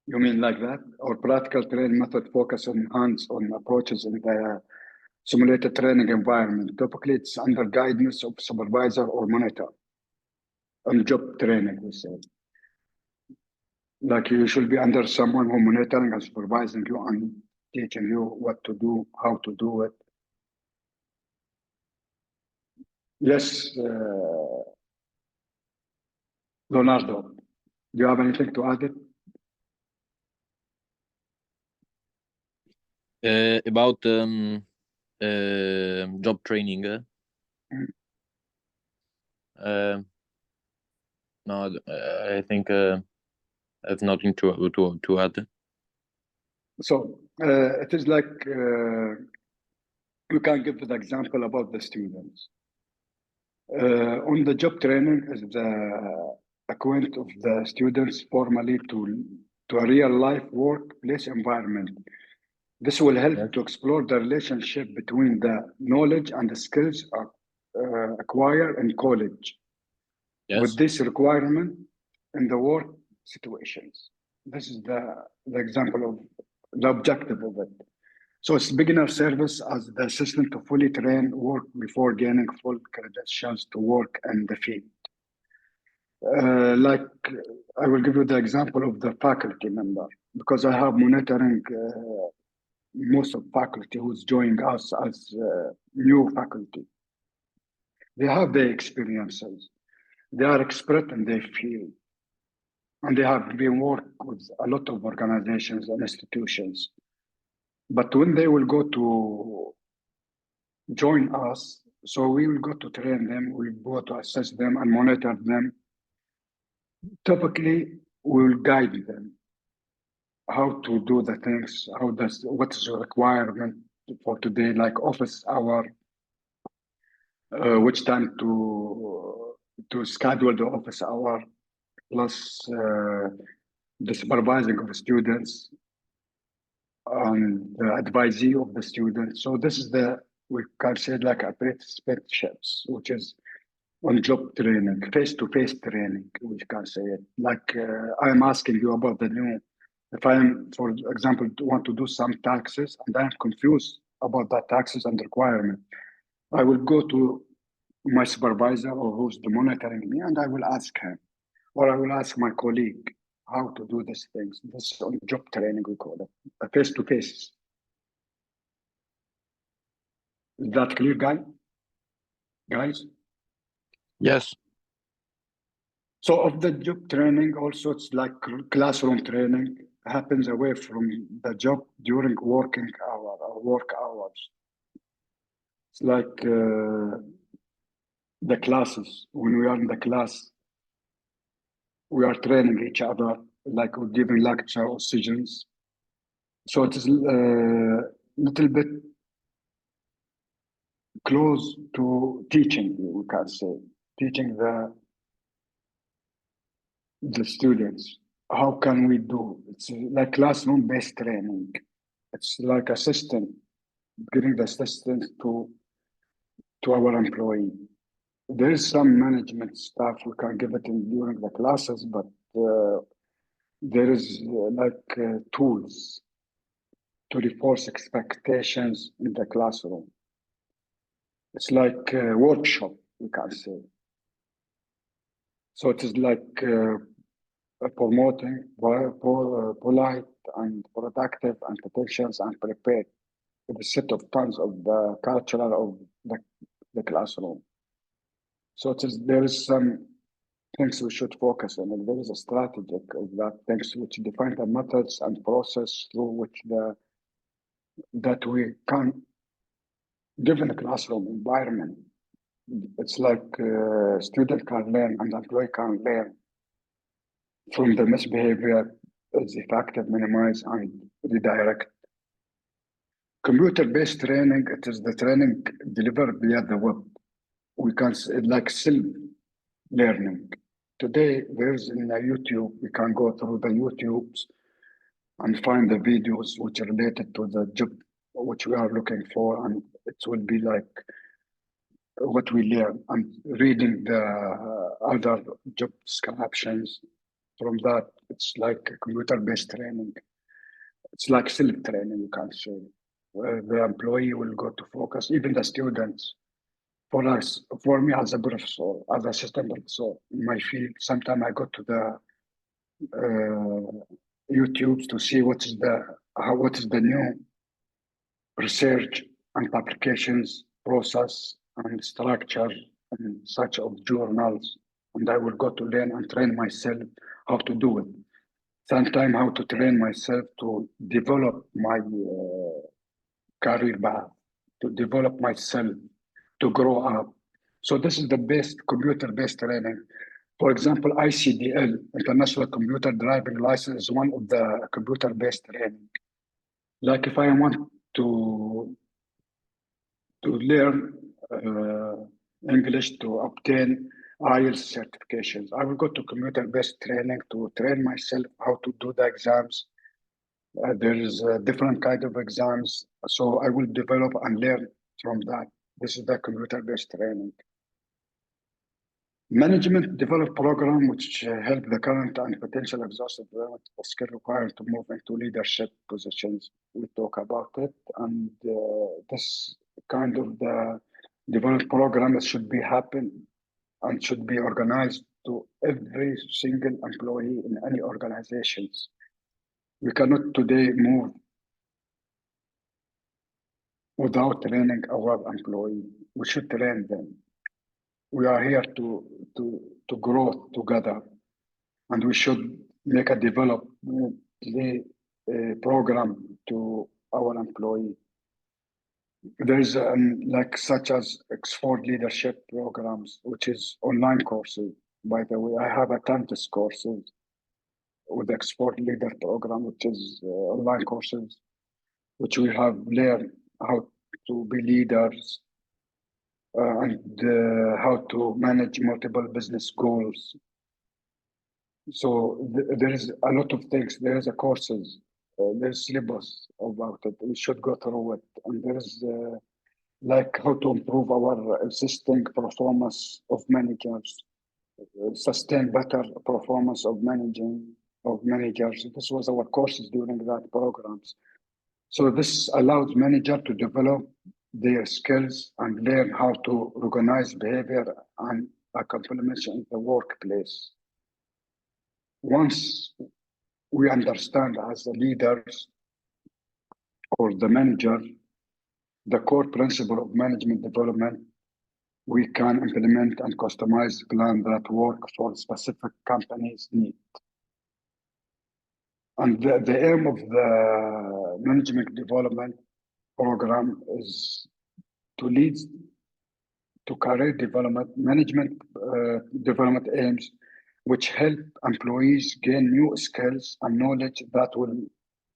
You mean like that? Or practical training method focus on hands-on approaches in the simulated training environment. Typically, it's under guidance of supervisor or monitor. On job training, we say. Like you should be under someone who monitoring and supervising you and teaching you what to do, how to do it. Yes, Leonardo, do you have anything to add? About job training. No, I think I have nothing to add. So it is like you can give an example about the students. On the job training is the acquaint of the students formally to a real life workplace environment. This will help to explore the relationship between the knowledge and the skills acquired in college. Yes. With this requirement in the work situations. This is the example of the objective of it. So it's beginner service as the assistant to fully train work before gaining full credentials to work in the field. Like I will give you the example of the faculty member because I have monitoring most of faculty who's joining us as new faculty. They have their experiences. They are expert in their field. And they have been working with a lot of organizations and institutions. But when they will go to join us, so we will go to train them, we will go to assess them and monitor them. Typically, we will guide them how to do the things, what is the requirement for today, like office hour, which time to schedule the office hour, plus the supervising of the students and the advisee of the students. So this is we can say like apprenticeships, which is on-job training, face-to-face training, we can say it. Like I'm asking you about the new, if I am, for example, want to do some taxes and I'm confused about that taxes and requirement, I will go to my supervisor or who's monitoring me and I will ask him, or I will ask my colleague how to do these things. This is on-job training, we call it, face-to-face. Is that clear, guys? Yes. So of the job training, also it's like classroom training happens away from the job during working hour or work hours. It's like the classes. When we are in the class, we are training each other, like we're giving lecture or sessions. So it is a little bit close to teaching, we can say, teaching the students. How can we do? It's like classroom-based training. It's like assistant, giving the assistance to our employee. There is some management stuff we can give it during the classes, but there is tools to reinforce expectations in the classroom. It's like a workshop, we can say. So it is like promoting polite and productive and potentials and prepared with a set of tons of the culture of the classroom. So there is some things we should focus on, and there is a strategy of that things which define the methods and process through which that we can give in a classroom environment. It's like student can learn and employee can learn from the misbehavior is effective, minimize, and redirect. Computer-based training, it is the training delivered via the web. We can say like self-learning. Today, there's in the YouTube, we can go through the YouTubes and find the videos which are related to the job which we are looking for, and it will be like what we learn and reading the other job descriptions. From that, it's like computer-based training. It's like self-training, you can say, where the employee will go to focus, even the students. For us, for me as a professor, as assistant professor in my field, sometimes I go to the YouTubes to see what is the new research and publications process and structure and such of journals, and I will go to learn and train myself how to do it. Sometimes how to train myself to develop my career path, to develop myself, to grow up. So this is the best computer-based training. For example, ICDL, International Computer Driving License, is one of the computer-based training. Like if I want to learn English to obtain IELTS certifications, I will go to computer-based training to train myself how to do the exams. There is a different kind of exams, so I will develop and learn from that. This is the computer-based training. Management develop program which help the current and potential exhausted development of skill required to move into leadership positions. We talk about it, and this kind of the development program should be happen and should be organized to every single employee in any organizations. We cannot today move without training our employee. We should train them. We are here to grow together, and we should make a development program to our employee. There's like such as Oxford Leadership Programs, which is online courses. By the way, I have attended courses with the Oxford Leader Program, which is online courses, which we have learned how to be leaders and how to manage multiple business goals. So there is a lot of things. There is a courses, there's syllabus about it. We should go through it, and there is like how to improve our existing performance of managers, sustain better performance of managers. This was our courses during that programs. So this allows manager to develop their skills and learn how to organize behavior and accomplishments in the workplace. Once we understand as the leaders or the manager, the core principle of management development, we can implement and customize plan that work for specific companies' need. And the aim of the management development program is to lead to career development, management development aims, which help employees gain new skills and knowledge that will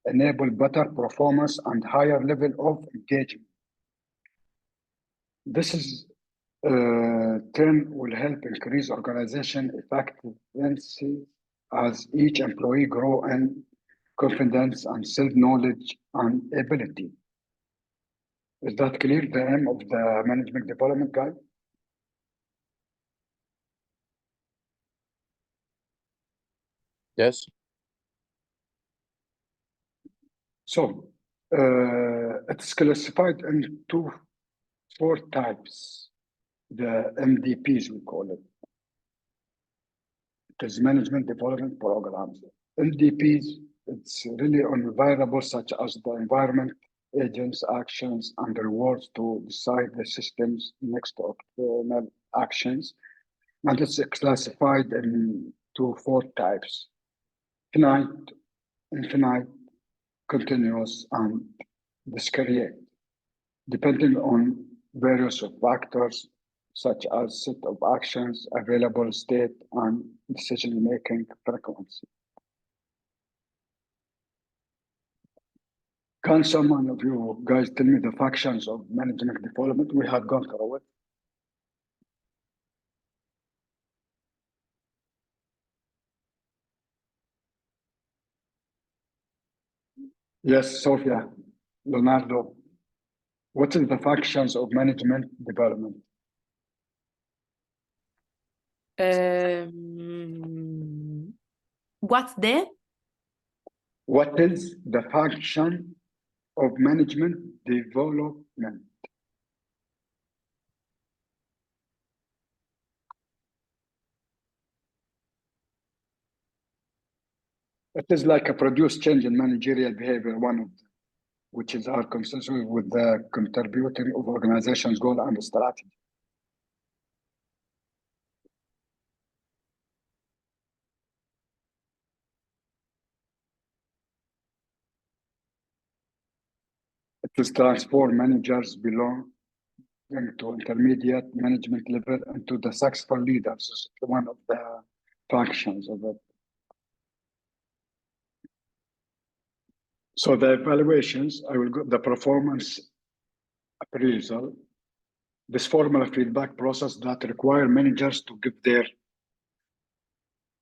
enable better performance and higher level of engagement. This is turn will help increase organization effectiveness as each employee grow in confidence and self-knowledge and ability. Is that clear, the aim of the management development guide? Yes. So it's classified into 4 types, the MDPs we call it. It is management development programs. MDPs, it's really on variables such as the environment, agents, actions, and rewards to decide the system's next optimal actions. And it's classified into 4 types: finite, infinite, continuous, and discrete, depending on various factors such as set of actions, available state, and decision-making frequency. Can someone of you guys tell me the functions of management development? We have gone through it. Yes, Sophia, Leonardo. What is the functions of management development? What's the? What is the function of management development? It is like a produce change in managerial behavior, one of them, which is our consensus with the contributing of organization's goal and strategy. It is transform managers belong to intermediate management level into the successful leaders. This is one of the functions of it. So the evaluations, I will go the performance appraisal, this formal feedback process that require managers to give their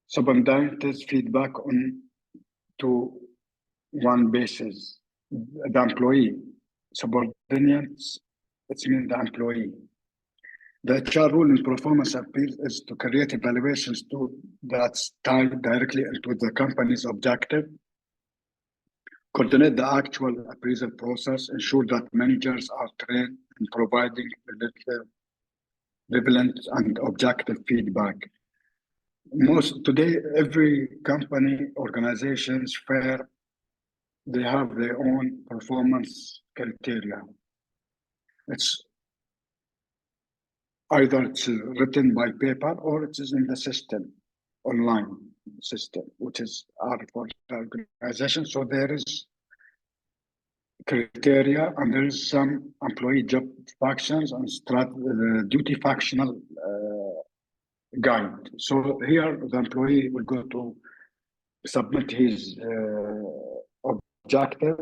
subordinates feedback on to one basis. The employee, subordinates, it means the employee. The HR rule in performance appeal is to create evaluations that's tied directly into the company's objective, coordinate the actual appraisal process, ensure that managers are trained in providing relevant and objective feedback. Today, every company, organizations, fair, they have their own performance criteria. It's either it's written by paper or it is in the system, online system, which is our for the organization. So there is criteria, and there is some employee job functions and duty functional guide. So here the employee will go to submit his objective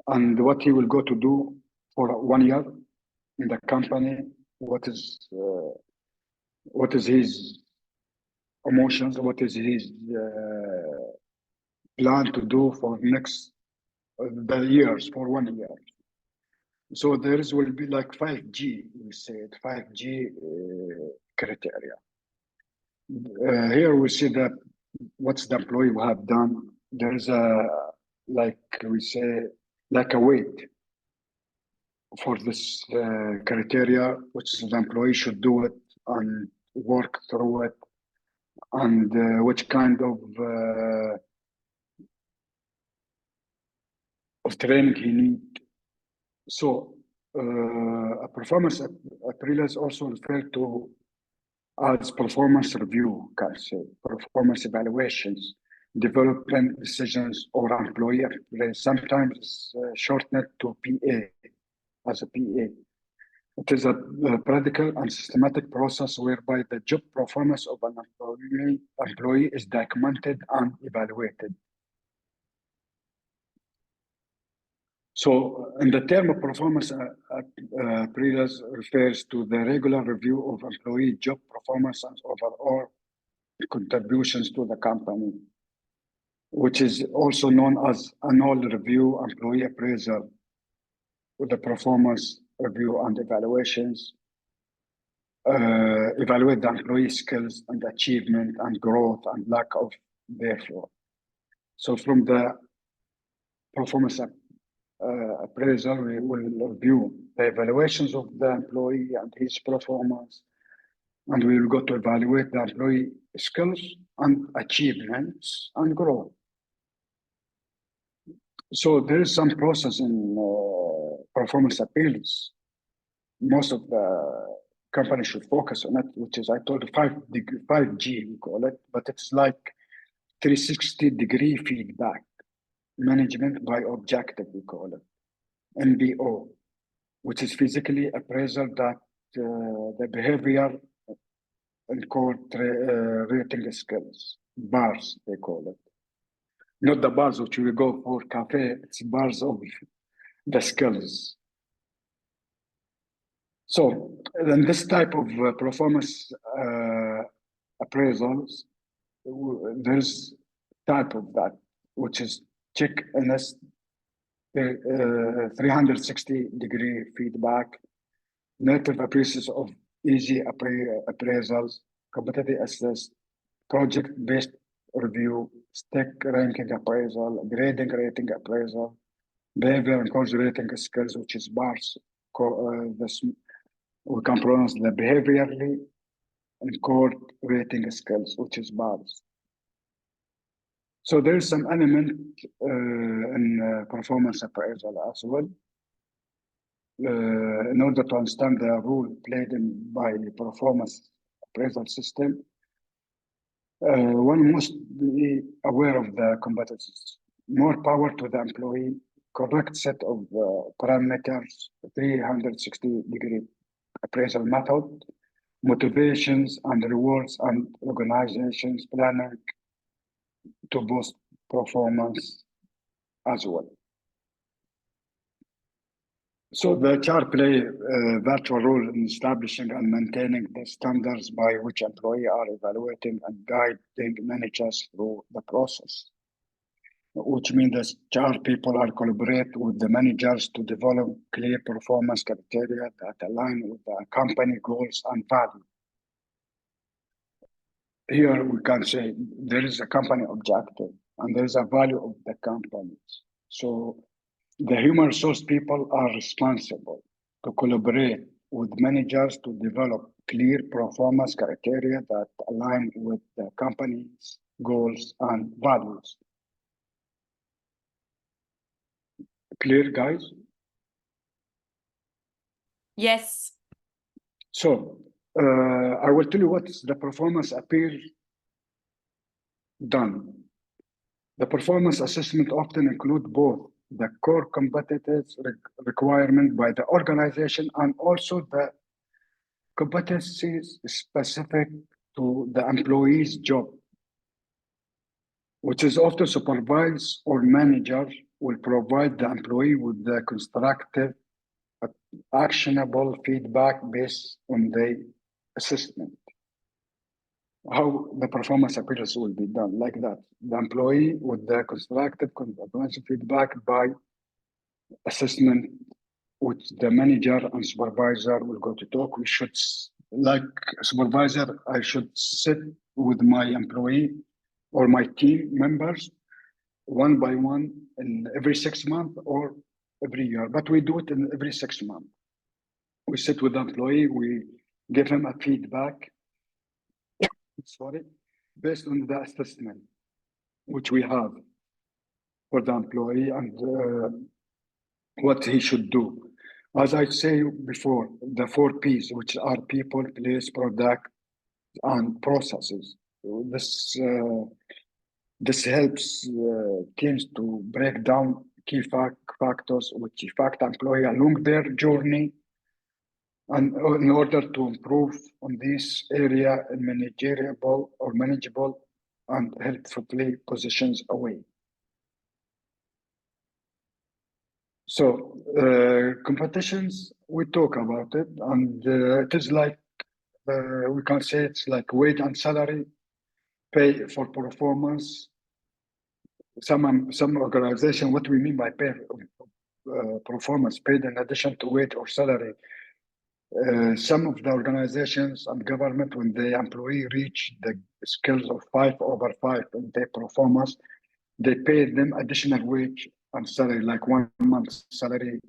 and what he will go to do for 1 year in the company, what is his emotions, what is his plan to do for next the years, for 1 year. So there will be like 5G, we said, 5G criteria. Here we see that what's the employee will have done. There's a, like we say, like a weight for this criteria, which the employee should do it and work through it, and which kind of training he need. So a performance appraisal is also referred to as performance review, can say, performance evaluations, development decisions, or employee appraisal. Sometimes it's shortened to PA, as a PA. It is a practical and systematic process whereby the job performance of an employee is documented and evaluated. So, in the term of performance appraisal refers to the regular review of employee job performance and overall contributions to the company, which is also known as annual review, employee appraisal, with the performance review and evaluations, evaluate the employee skills and achievement and growth and lack of therefore. So from the performance appraisal, we will review the evaluations of the employee and his performance, and we will go to evaluate the employee skills and achievements and growth. So there is some process in performance appeals. Most of the companies should focus on it, which is, I told you, 5G, we call it, but it's like 360-degree feedback. Management by objective, we call it, MBO, which is physically appraisal that the behavior and called rating skills, bars, they call it. Not the bars which we go for cafe, it's bars of the skills. So, in this type of performance appraisals, there's type of that, which is check in this 360-degree feedback, native appraisals of easy appraisals, competitive assess, project-based review, stack ranking appraisal, grading rating appraisal, behavior and cause rating skills, which is bars. We can pronounce the behaviorally and core rating skills, which is bars. So there is some element in performance appraisal as well. In order to understand the role played by the performance appraisal system, one must be aware of the competitors. More power to the employee, correct set of parameters, 360-degree appraisal method, motivations and rewards and organizations planning to boost performance as well. So the HR play a virtual role in establishing and maintaining the standards by which employees are evaluating and guiding managers through the process, which means that HR people are collaborate with the managers to develop clear performance criteria that align with the company goals and values. Here we can say there is a company objective and there is a value of the companies. So the human resource people are responsible to collaborate with managers to develop clear performance criteria that align with the company's goals and values. Clear, guys? Yes. So I will tell you what is the performance appeal done. The performance assessment often include both the core competence requirement by the organization and also the competencies specific to the employee's job, which is often supervised or manager will provide the employee with the constructive, actionable feedback based on the assessment. How the performance appraisals will be done like that. The employee with the constructive feedback by assessment, which the manager and supervisor will go to talk. We should, like supervisor, I should sit with my employee or my team members one by one in every 6 months or every year, but we do it in every 6 months. We sit with the employee, we give him a feedback, based on the assessment which we have for the employee and what he should do. As I say before, the 4 Ps, which are people, place, product, and processes. This helps teams to break down key factors which affect employee along their journey, and in order to improve on this area in manageable and helpfully positions away. So competitions, we talk about it, and it is like we can say it's like wage and salary, pay for performance. Some organization, what we mean by pay performance, paid in addition to wage or salary. Some of the organizations and government, when the employee reach the skills of 5/5 in their performance, they pay them additional wage and salary, like 1 month salary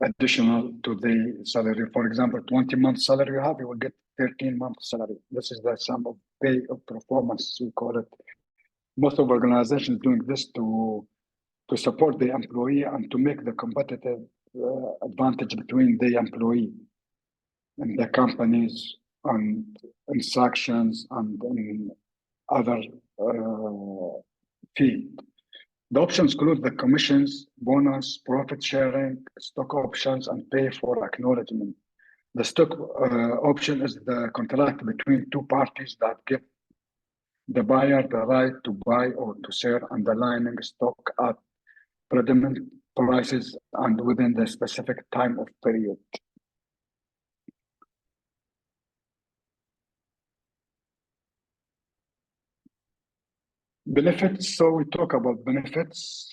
additional to the salary. For example, 20 months salary you have, you will get 13 months salary. This is the sum of pay of performance, we call it. Most of organizations doing this to support the employee and to make the competitive advantage between the employee and the companies and instructions and in other field. The options include the commissions, bonus, profit sharing, stock options, and pay for acknowledgement. The stock option is the contract between 2 parties that give the buyer the right to buy or to sell underlying stock at predetermined prices and within the specific time of period. Benefits, so we talk about benefits.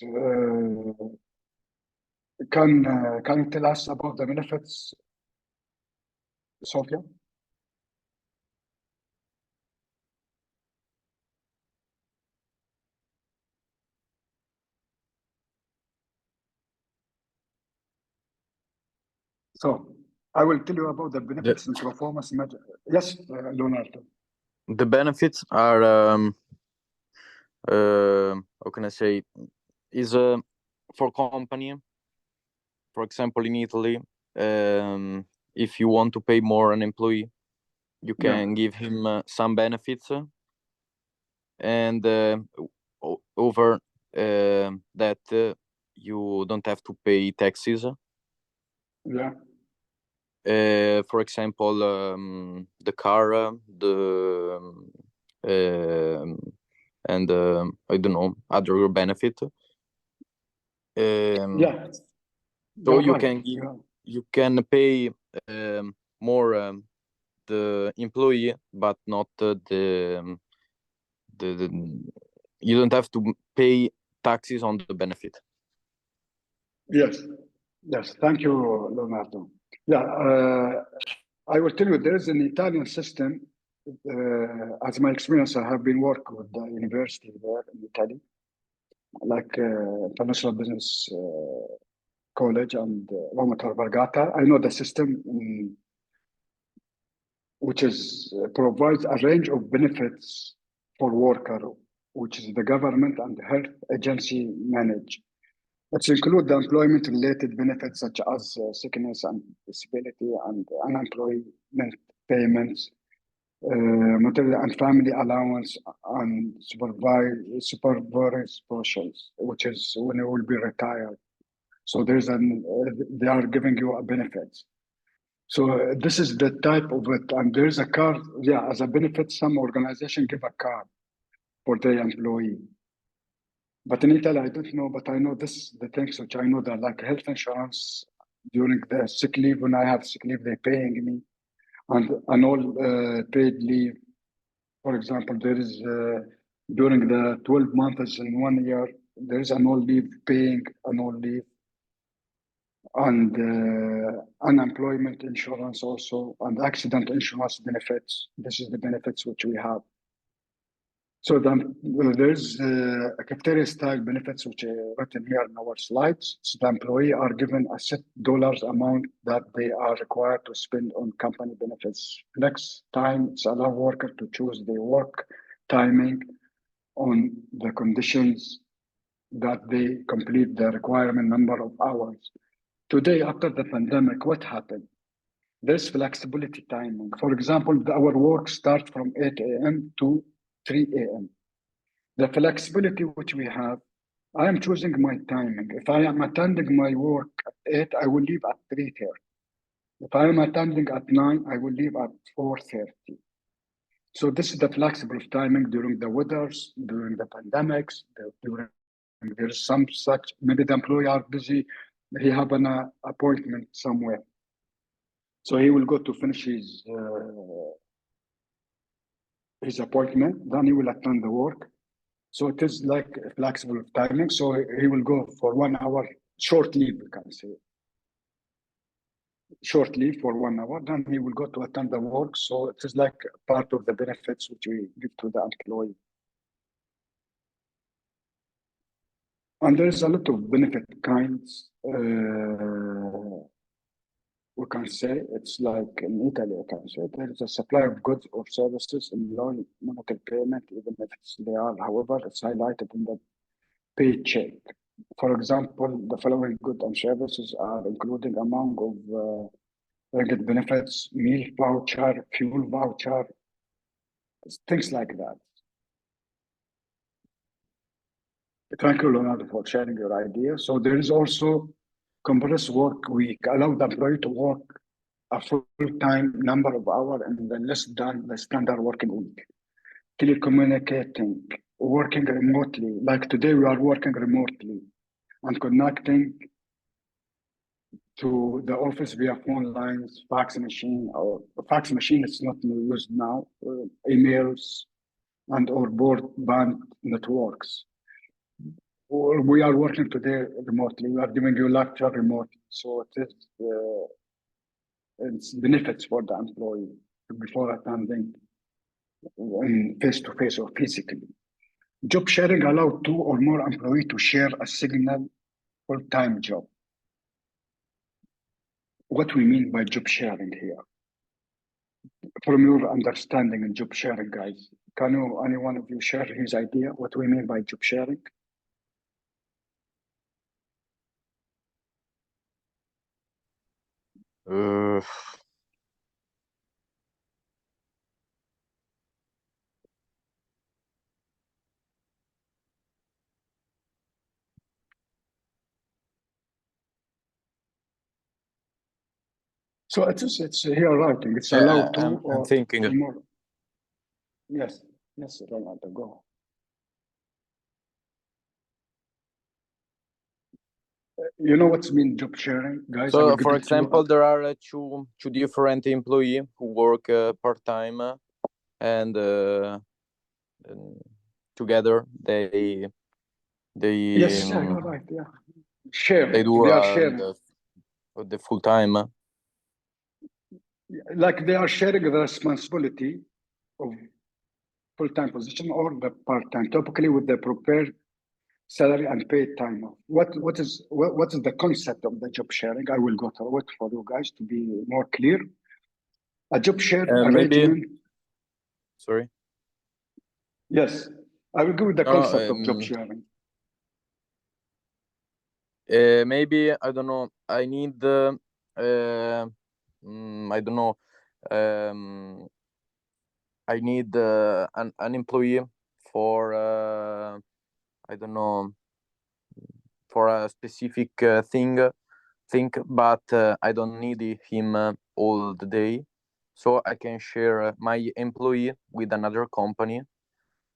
Can you tell us about the benefits, Sophia? So I will tell you about the benefits and performance measure. Yes, Leonardo. The benefits are how can I say, is for company, for example, in Italy, if you want to pay more an employee, you can give him some benefits, and over that you don't have to pay taxes. Yeah. For example, the car, and I don't know, other benefit. Yeah. So You're you right. can give, Yeah. you can pay more the employee, but not the you don't have to pay taxes on the benefit. Yes. Yes. Thank you, Leonardo. Yeah. I will tell you, there is an Italian system. As my experience, I have been working with the university there in Italy, like International Business College and Roma Tor Vergata. I know the system, which is provides a range of benefits for worker, which is the government and the health agency manage. It includes the employment-related benefits such as sickness and disability and unemployment payments, maternity and family allowance and supervised portions, which is when you will be retired. So they are giving you a benefits. So this is the type of it, and there's a card. Yeah, as a benefit, some organization give a card for their employee. But in Italy, I don't know, but I know this the things which I know that like health insurance during the sick leave. When I have sick leave, they're paying me, and all paid leave. For example, there is during the 12 months in 1 year, there is annual leave, paying annual leave, and unemployment insurance also, and accident insurance benefits. This is the benefits which we have. So there's a cafeteria style benefits which are written here in our slides. So the employee are given a set dollars amount that they are required to spend on company benefits. Next time, it's allow worker to choose their work timing on the conditions that they complete the requirement number of hours. Today, after the pandemic, what happened? There's flexibility timing. For example, our work starts from 8 a.m. to 3 a.m. The flexibility which we have, I am choosing my timing. If I am attending my work at 8, I will leave at 3:30. If I am attending at 9, I will leave at 4:30. So this is the flexible timing during the weathers, during the pandemics, during there's some such, maybe the employee are busy, he have an appointment somewhere. So he will go to finish his appointment, then he will attend the work. So it is like flexible timing. So he will go for 1 hour, short leave, we can say. Short leave for 1 hour, then he will go to attend the work. So it is like part of the benefits which we give to the employee. And there's a lot of benefit kinds. We can say it's like in Italy, we can say there is a supply of goods or services in low monetary payment, even if they are, however, it's highlighted in the paycheck. For example, the following goods and services are including among of regular benefits, meal voucher, fuel voucher, things like that. Thank you, Leonardo, for sharing your idea. So there is also compressed work week, allow the employee to work a full-time number of hours and then less than the standard working week. Telecommunicating, working remotely. Like today, we are working remotely and connecting to the office via phone lines, fax machine, or fax machine is not used now, emails, and or broadband networks. Or we are working today remotely. We are giving you lecture remotely. So it is it's benefits for the employee before attending face-to-face or physically. Job sharing allows 2 or more employees to share a single full-time job. What we mean by job sharing here? From your understanding in job sharing, guys, can any one of you share his idea what we mean by job sharing? So it's here writing. It's allowed 2 I'm or thinking. more. Yes, Ronaldo, go. You know what's mean job sharing, guys? I will So, give for it to you. example, there are two different employees who work part-time and together they Yes, yeah, you're right. Yeah, share. they do They are sharing. the full-time. Like they are sharing the responsibility of full-time position or the part-time, typically with the prepared salary and paid time off. What is the concept of the job sharing? I will go through it for you guys to be more clear. A job share Maybe. arrangement. Sorry. Yes, I will go with the concept of job sharing. Maybe I don't know. I need I don't know. I need an employee for I don't know, for a specific thing, but I don't need him all the day. So I can share my employee with another company,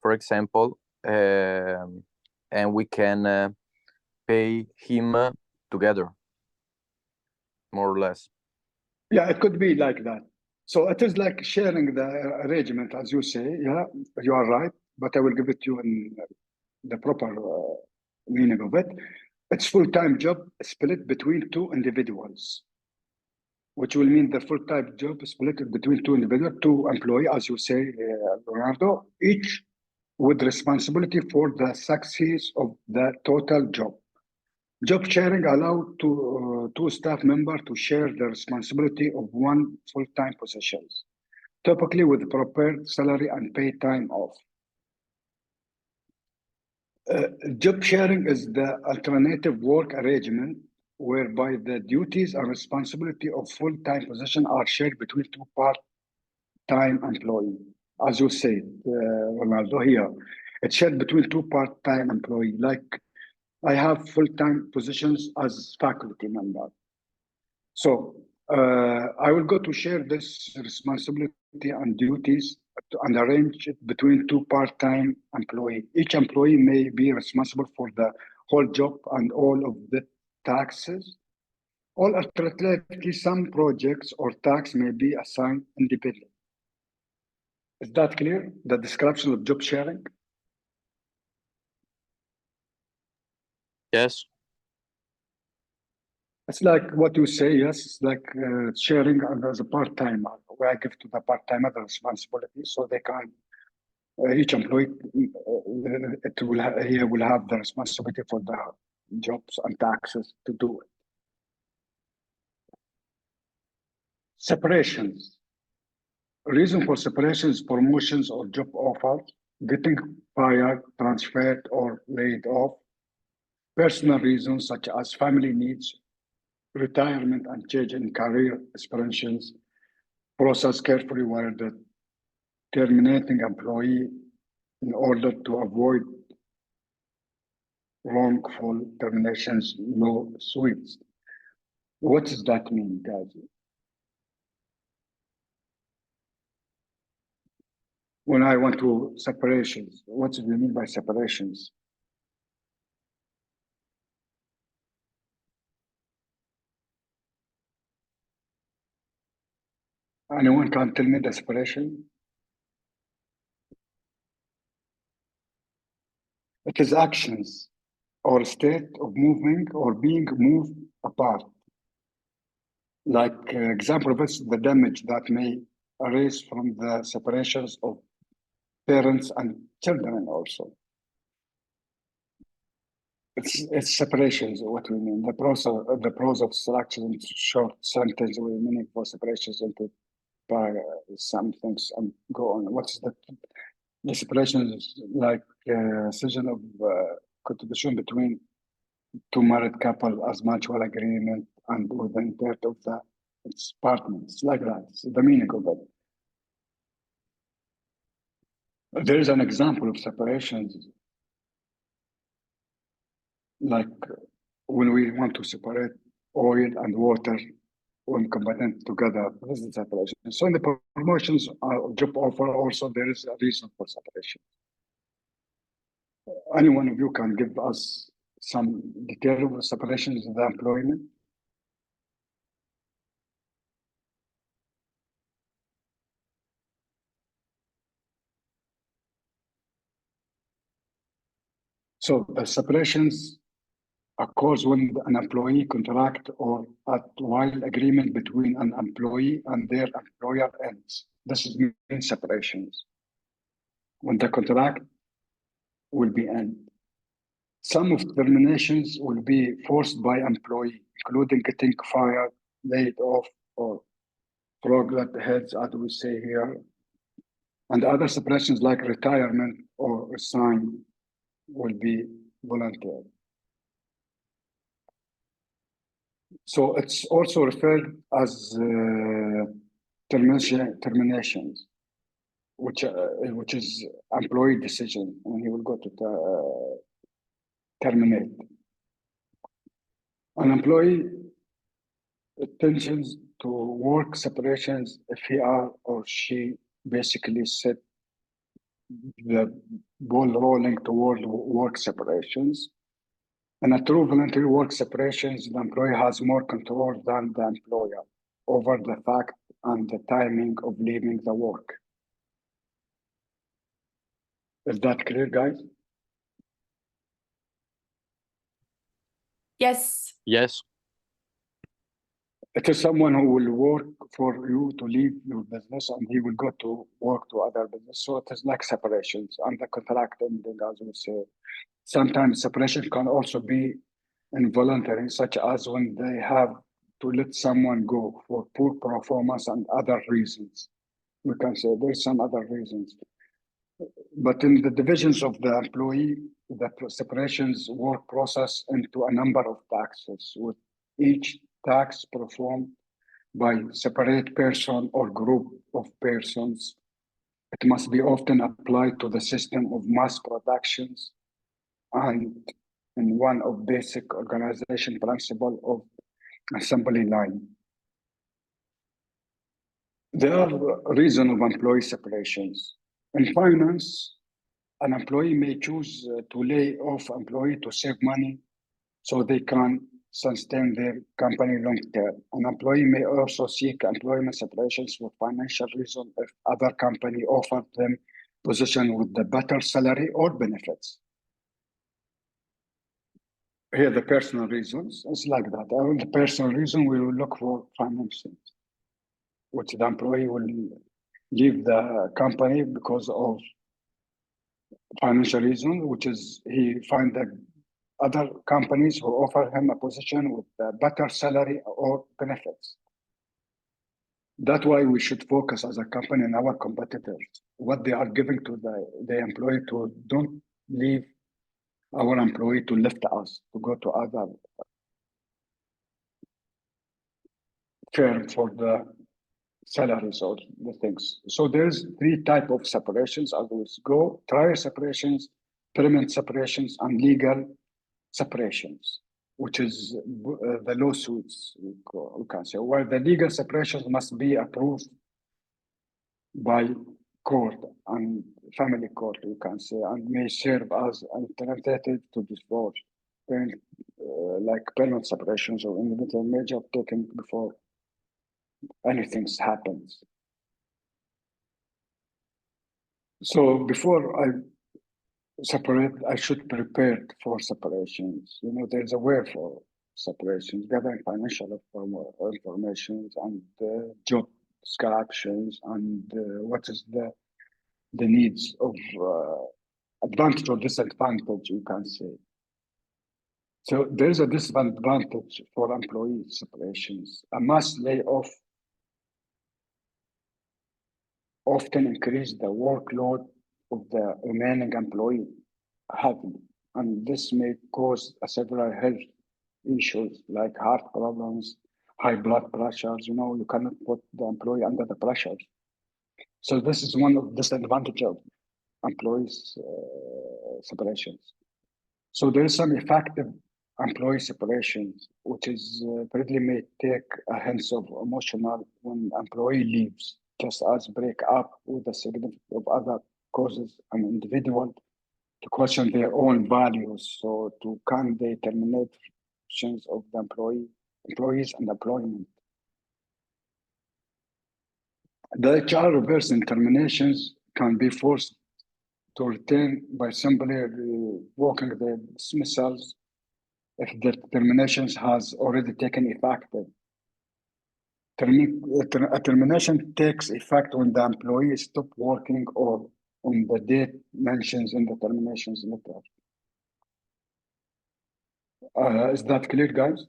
for example, and we can pay him together, more or less. Yeah, it could be like that. So it is like sharing the arrangement, as you say. Yeah, you are right, but I will give it to you in the proper meaning of it. It's full-time job split between two individuals, which will mean the full-time job split between two individuals, two employees, as you say, Leonardo, each with responsibility for the success of the total job. Job sharing allows two staff members to share the responsibility of one full-time position, typically with prepared salary and paid time off. Job sharing is the alternative work arrangement whereby the duties and responsibility of full-time position are shared between two part-time employees. As you said, Ronaldo, here, it's shared between two part-time employees. Like I have full-time positions as faculty member. So I will go to share this responsibility and duties and arrange it between two part-time employees. Each employee may be responsible for the whole job and all of the taxes. Or alternatively, some projects or tasks may be assigned independently. Is that clear? The description of job sharing? Yes. It's like what you say, yes, it's like sharing as a part-timer, where I give to the part-timer the responsibility so they can, each employee, he will have the responsibility for the jobs and taxes to do it. Separations. Reason for separations, promotions or job offers, getting fired, transferred or laid off, personal reasons such as family needs, retirement and change in career aspirations, process carefully while the terminating employee in order to avoid wrongful terminations, no sweets. What does that mean, guys? When I went to separations, what do you mean by separations? Anyone can tell me the separation? It is actions or state of moving or being moved apart. Like example of this, the damage that may arise from the separations of parents and children also. It's separations, what we mean. The pros of structure in short sentence, we meaning for separations into some things and go on. What's the separation is like decision of contribution between two married couple as mutual agreement and with the intent of the its partners, like that. It's the meaning of it. There is an example of separations, like when we want to separate oil and water when combined together. This is separation. So in the promotions job offer also there is a reason for separation. Any one of you can give us some detail of separations of the employment? So the separations occurs when an employee contract or at while agreement between an employee and their employer ends. This is mean separations. When the contract will be end. Some of terminations will be forced by employee, including getting fired, laid off, or froglet heads, as we say here. And other separations like retirement or resign will be voluntary. So it's also referred as terminations, which is employee decision, and he will go to terminate. An employee intentions to work separations if he or she basically set the ball rolling toward work separations. In a true voluntary work separations, the employee has more control than the employer over the fact and the timing of leaving the work. Is that clear, guys? Yes. Yes. It is someone who will work for you to leave your business and he will go to work to other business. So it is like separations and the contract ending, as we say. Sometimes separation can also be involuntary, such as when they have to let someone go for poor performance and other reasons. We can say there's some other reasons. But in the divisions of the employee, the separations work process into a number of taxes, with each tax performed by separate person or group of persons. It must be often applied to the system of mass productions and in one of basic organization principle of assembly line. There are reasons of employee separations. In finance, an employee may choose to lay off employee to save money so they can sustain their company long term. An employee may also seek employment separations for financial reasons if other company offer them position with the better salary or benefits. Here, the personal reasons, it's like that. The personal reason, we will look for financing, which the employee will leave the company because of financial reason, which is he find that other companies who offer him a position with a better salary or benefits. That's why we should focus as a company on our competitors, what they are giving to the employee, to don't leave our employee to lift us, to go to other firm for the salaries or the things. So there's 3 types of separations as we go: trial separations, permanent separations, and legal separations, which is the lawsuits, we can say, where the legal separations must be approved by court and family court, we can say, and may serve as an alternative to divorce, like permanent separations or individual measure taken before anything happens. So before I separate, I should prepare for separations. You know, there's a way for separations, gathering financial information and job descriptions and what is the needs of advantage or disadvantage, you can say. So there's a disadvantage for employee separations. A mass layoff often increase the workload of the remaining employee heavily, and this may cause several health issues like heart problems, high blood pressures. You know, you cannot put the employee under the pressure. So this is one of the disadvantages of employees separations. So there is some effective employee separations, which is probably may take a hint of emotional when employee leaves, just as break up with the significance of other causes an individual to question their own values, so to can they terminate of the employees and employment. The HR reverse terminations can be forced to retain by simply revoking the dismissals if the terminations has already taken effect. A termination takes effect when the employee stop working or on the date mentioned in the terminations letter. Is that clear, guys?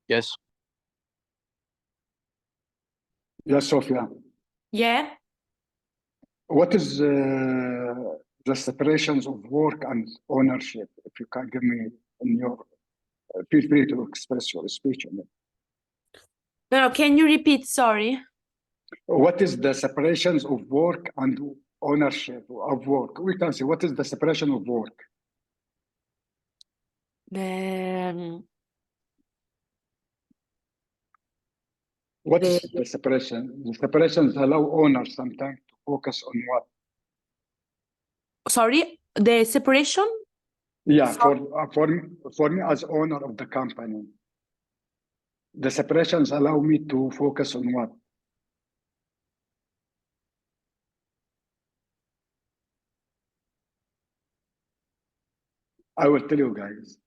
Yes. Yes, Sophia. Yeah. What is the separations of work and ownership? If you can give me in your, feel free to express your speech on it. No, can you repeat? Sorry. What is the separations of work and ownership of work? We can say, what is the separation of work? What is the separation? The separations allow owners sometimes to focus on what? Sorry, the separation? Yeah, for me as owner of the company, the separations allow me to focus on what? I will tell you guys.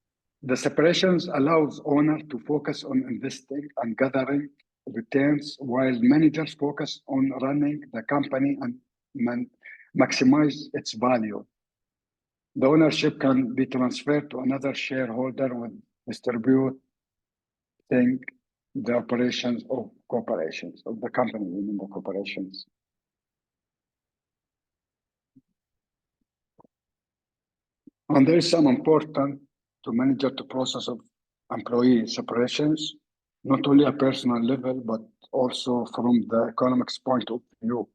The separations allows owner to focus on investing and gathering returns while managers focus on running the company and maximize its value. The ownership can be transferred to another shareholder with distributing the operations of corporations, of the company, in the corporations. And there is some important to manage the process of employee separations, not only at personal level, but also from the economics point of view.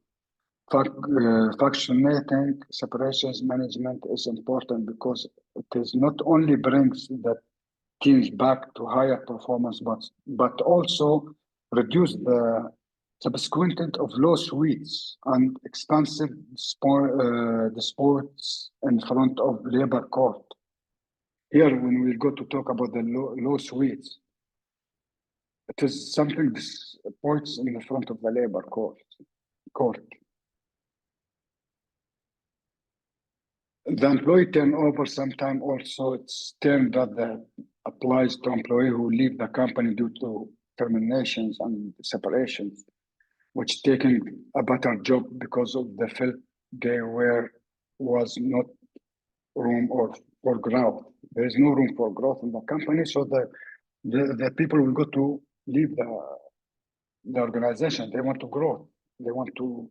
Functionating separations management is important because it is not only brings the teams back to higher performance, but also reduce the subsequent of lawsuits and expensive disputes in front of labor court. Here, when we go to talk about the lawsuits, it is something points in the front of the labor court. The employee turnover sometimes also it's term that applies to employee who leave the company due to terminations and separations, which taking a better job because of the felt there was not room for growth. There is no room for growth in the company, so the people will go to leave the organization. They want to grow. They want to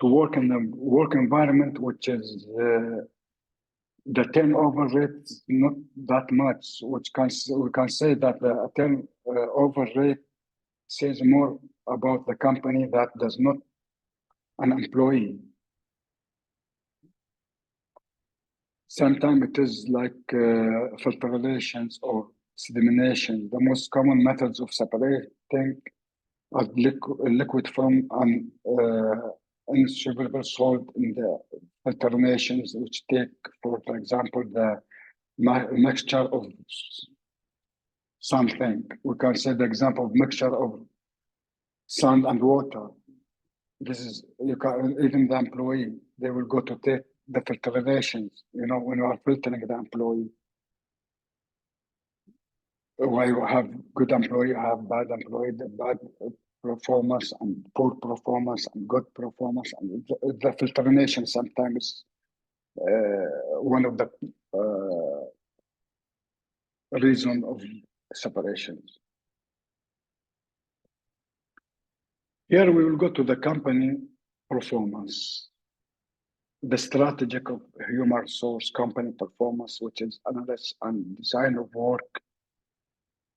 work in the work environment, which is the turnover rate is not that much, which we can say that the turnover rate says more about the company that does not an employee. Sometimes it is like filter relations or sedimentation. The most common methods of separating are liquid from an insoluble salt in the alternations, which take, for example, the mixture of something. We can say the example of mixture of sand and water. This is, you can, even the employee, they will go to take the filtrations, when you are filtering the employee. Why you have good employee, you have bad employee, the bad performance and poor performance and good performance, and the filtration sometimes one of the reason of separations. Here we will go to the company performance, the strategic of human resource company performance, which is analysis and design of work,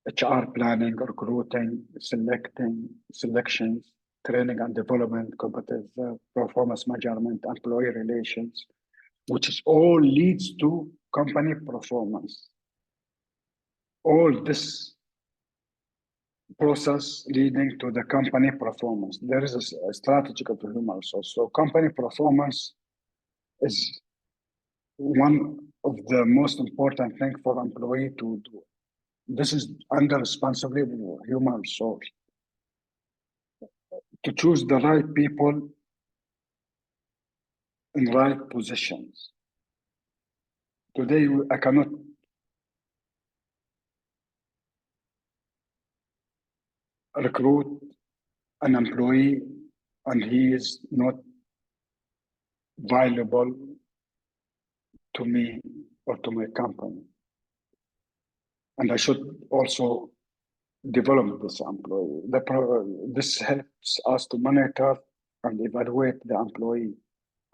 HR planning, recruiting, selections, training and development, competence, performance measurement, employee relations, which is all leads to company performance. All this process leading to the company performance. There is a strategy of the human resource. So company performance is one of the most important things for employee to do. This is under responsibility of human resource. To choose the right people in right positions. Today, I cannot recruit an employee and he is not valuable to me or to my company. And I should also develop this employee. This helps us to monitor and evaluate the employee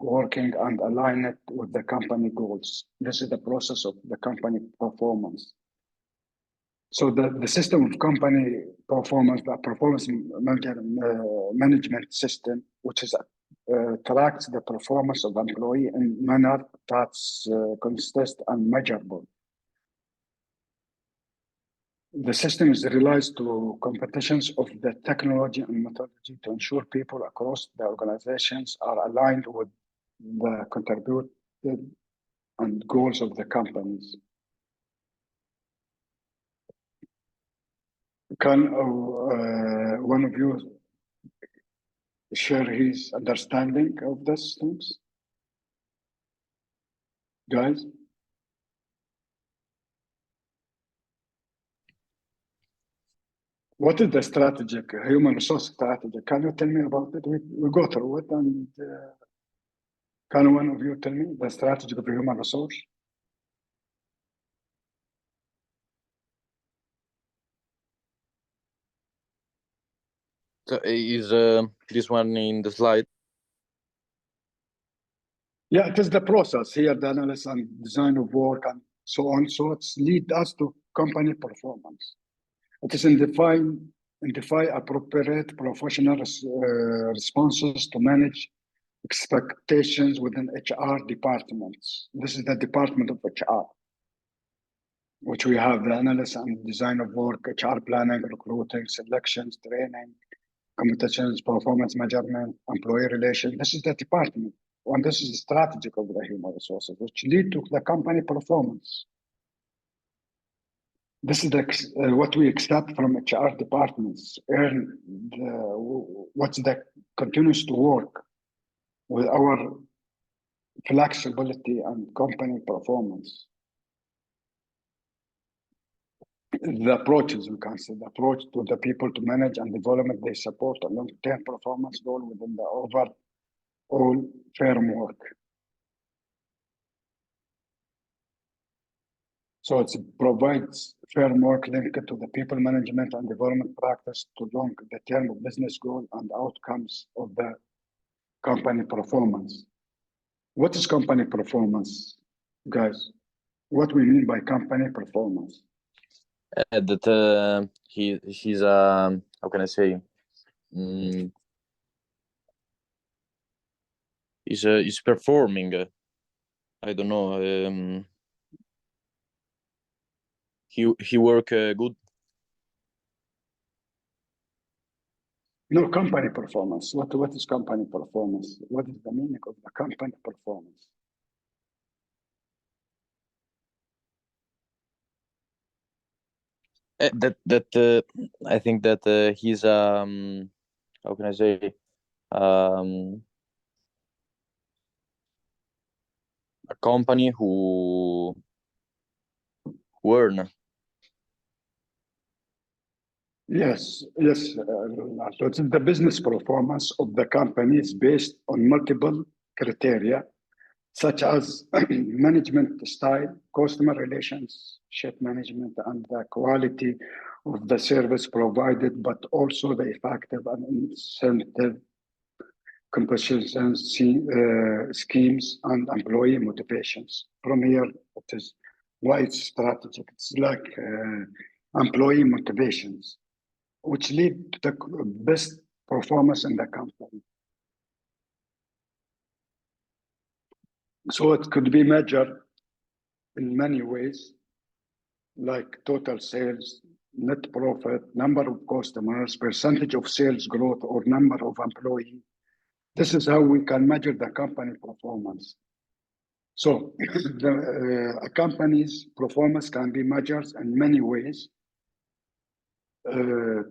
working and align it with the company goals. This is the process of the company performance. So the system of company performance, the management system, which is tracks the performance of employee in manner that's consistent and measurable. The system is relies to competitions of the technology and methodology to ensure people across the organizations are aligned with the contributed and goals of the companies. Can one of you share his understanding of these things? Guys? What is the strategic human resource strategy? Can you tell me about it? We go through it, and can one of you tell me the strategy of the human resource? So is this one in the slide? Yeah, it is the process here, the analysis and design of work and so on. So it's lead us to company performance. It is identify appropriate professional responses to manage expectations within HR departments. This is the department of HR, which we have the analysis and design of work, HR planning, recruiting, selections, training, competitions, performance measurement, employee relations. This is the department. And this is the strategy of the human resources, which lead to the company performance. This is what we expect from HR departments, what's the continuous to work with our flexibility and company performance. The approaches, we can say, the approach to the people to manage and development, they support a long-term performance goal within the overall framework. So it provides framework linked to the people management and development practice to the term of business goal and outcomes of the company performance. What is company performance, guys? What we mean by company performance? That he's how can I say? He's performing. I don't know. He work good. No, company performance. What is company performance? What is the meaning of the company performance? That I think that he's how can I say, a company who earn. Yes. So it's the business performance of the company is based on multiple criteria, such as management style, customer relationship management, and the quality of the service provided, but also the effective and incentive compensation schemes and employee motivations. From here, it is why it's strategic. It's like employee motivations, which lead to the best performance in the company. So it could be measured in many ways, like total sales, net profit, number of customers, percentage of sales growth, or number of employees. This is how we can measure the company performance. So a company's performance can be measured in many ways.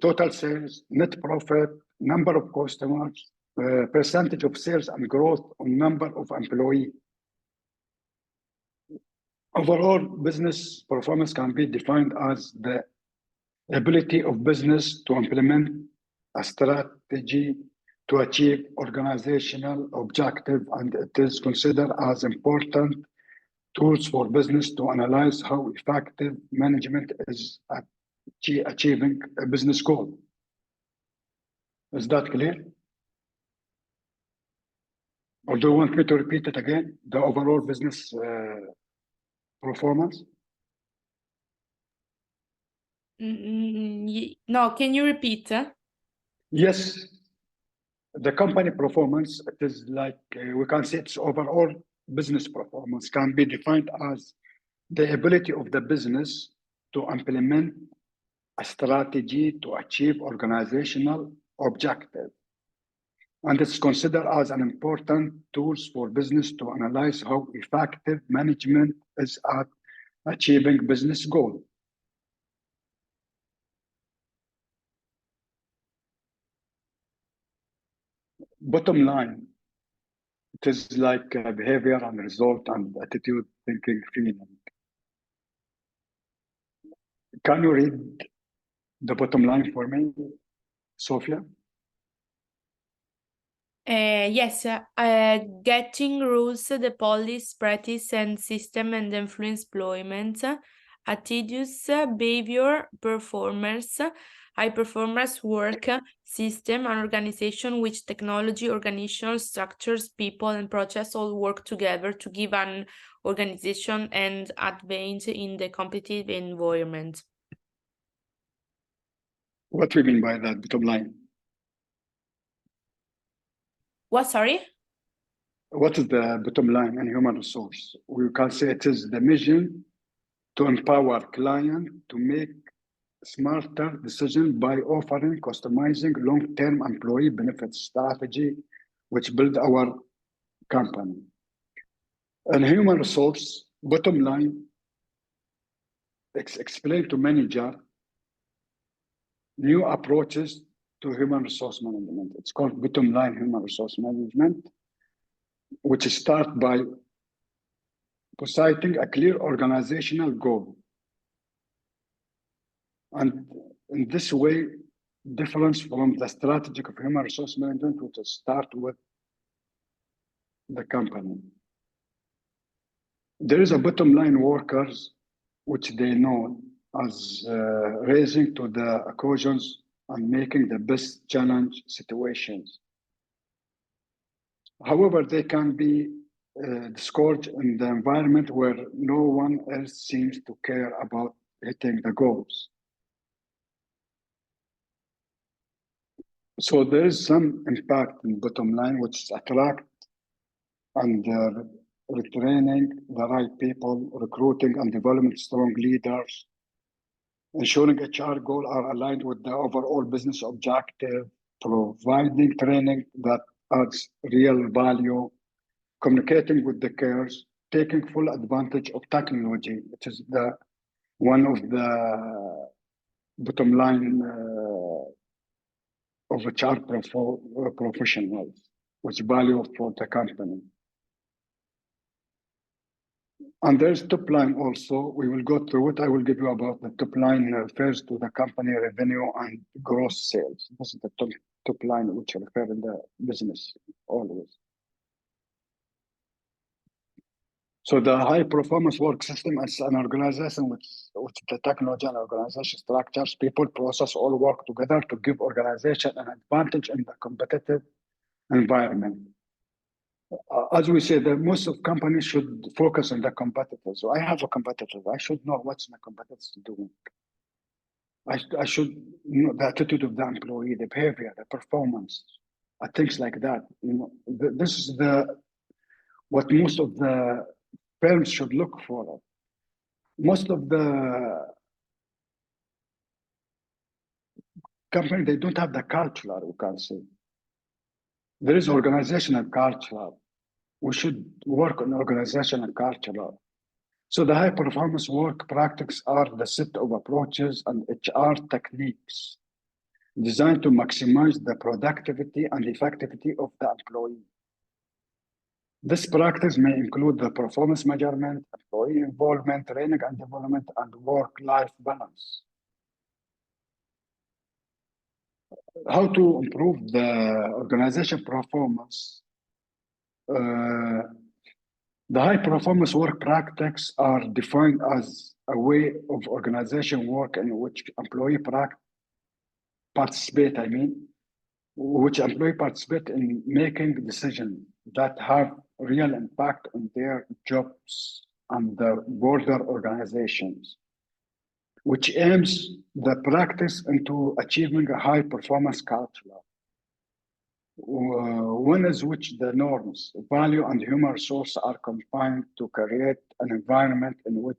Total sales, net profit, number of customers, percentage of sales and growth on number of employees. Overall, business performance can be defined as the ability of business to implement a strategy to achieve organizational objective, and it is considered as important tools for business to analyze how effective management is at achieving a business goal. Is that clear? Or do you want me to repeat it again? The overall business performance? No, can you repeat? Yes, the company performance, it is like we can say its overall business performance can be defined as the ability of the business to implement a strategy to achieve organizational objective. And it's considered as an important tool for business to analyze how effective management is at achieving business goals. Bottom line, it is like behavior and result and attitude, thinking, feeling. Can you read the bottom line for me, Sophia? Yes, getting rules, the policy, practice, and system and influence employment, attitudes, behavior, performers, high performance work, system, and organization, which technology, organizational structures, people, and process all work together to give an organization and advantage in the competitive environment. What do you mean by that, bottom line? What, sorry? What is the bottom line in human resource? We can say it is the mission to empower client to make smarter decisions by offering customizing long-term employee benefit strategy, which build our company. And human resource, bottom line, explain to manager new approaches to human resource management. It's called bottom line human resource management, which start by citing a clear organizational goal. And in this way, difference from the strategic of human resource management, which start with the company. There is a bottom line workers, which they know as raising to the occasions and making the best challenge situations. However, they can be discouraged in the environment where no one else seems to care about hitting the goals. So there is some impact in bottom line, which is attract and retraining the right people, recruiting and developing strong leaders, ensuring HR goals are aligned with the overall business objective, providing training that adds real value, communicating with the cares, taking full advantage of technology, which is the one of the bottom line of HR professionals, which value for the company. And there's top line also. We will go through it. I will give you about the top line refers to the company revenue and gross sales. This is the top line which refer in the business always. So the high performance work system is an organization which the technology and organization structures, people, process all work together to give organization an advantage in the competitive environment. As we say, the most of companies should focus on the competitors. So I have a competitor. I should know what's my competitors doing. I should know the attitude of the employee, the behavior, the performance, things like that. You know, this is what most of the firms should look for. Most of the companies, they don't have the culture, we can say. There is organizational culture. We should work on organizational culture. So the high performance work practices are the set of approaches and HR techniques designed to maximize the productivity and effectivity of the employee. This practice may include the performance measurement, employee involvement, training and development, and work-life balance. How to improve the organization performance? The high performance work practices are defined as a way of organization work in which employee participate in making decisions that have real impact on their jobs and the broader organizations. which aims the practice into achieving a high performance culture. One is which the norms, value, and human resource are combined to create an environment in which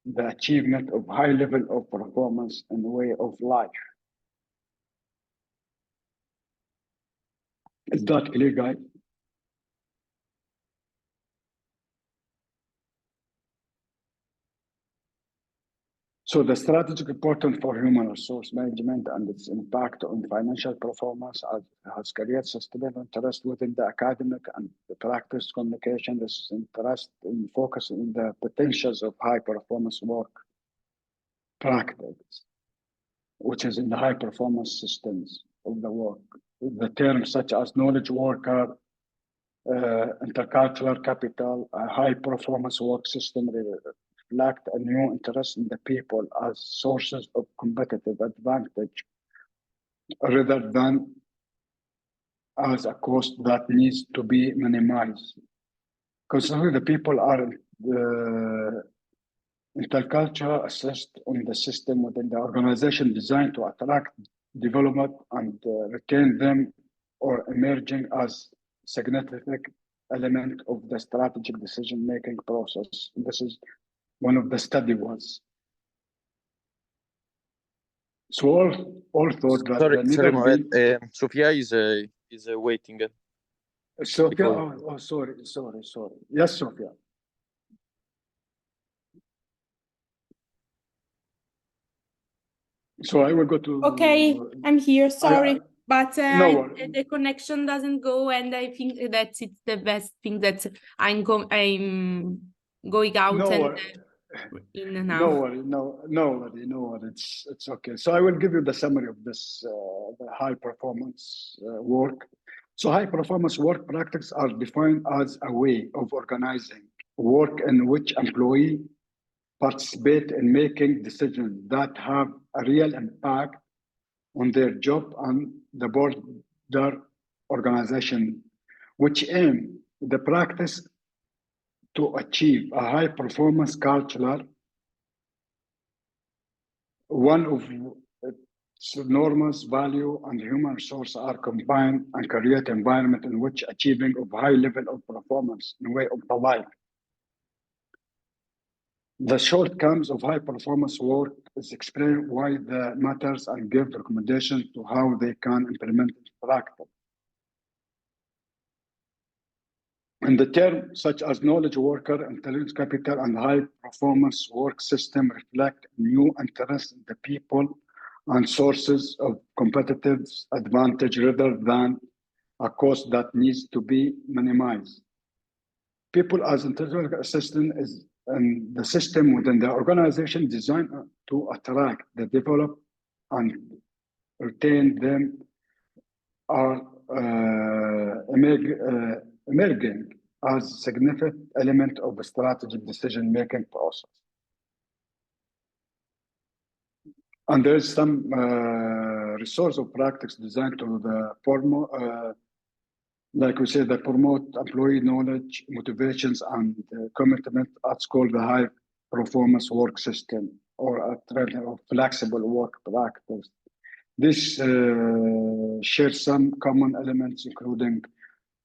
the achievement of high level of performance and way of life. Is that clear, guys? So the strategic important for human resource management and its impact on financial performance has created sustainable interest within the academic and the practice communication. This is interest in focus on the potentials of high performance work practice, which is in the high performance systems of the work. The terms such as knowledge worker, intercultural capital, a high performance work system reflect a new interest in the people as sources of competitive advantage rather than as a cost that needs to be minimized. Considering the people are intercultural assessed on the system within the organization designed to attract, develop, and retain them or emerging as significant element of the strategic decision-making process. This is one of the study was. So all thought that Sorry, the sorry, Netherlands- Mohamed. Sophia is waiting. Sophia, Before- sorry. Yes, Sophia. So I will go to. Okay, I'm here, sorry, but no worry. the connection doesn't go, and I think that's it's the best thing that I'm going out No and worry. in now. No worry. It's okay. So I will give you the summary of this the high performance work. So high performance work practices are defined as a way of organizing work in which employees participate in making decisions that have a real impact on their job and the broader organization, which aim the practice to achieve a high performance culture, one of its norms, value, and human resource are combined and create an environment in which achieving of high level of performance in way of the life. The shortcomings of high performance work is explain why the matters and give recommendations to how they can implement it in practice. And the term such as knowledge worker, intelligence capital, and high performance work system reflect new interest in the people and sources of competitive advantage rather than a cost that needs to be minimized. People as intelligence assistant is and the system within the organization designed to attract, develop, and retain them are emerging as significant element of the strategic decision-making process. And there is some resource of practice designed to the like we said, that promote employee knowledge, motivations, and commitment. That's called the high performance work system or a trend of flexible work practice. This shares some common elements, including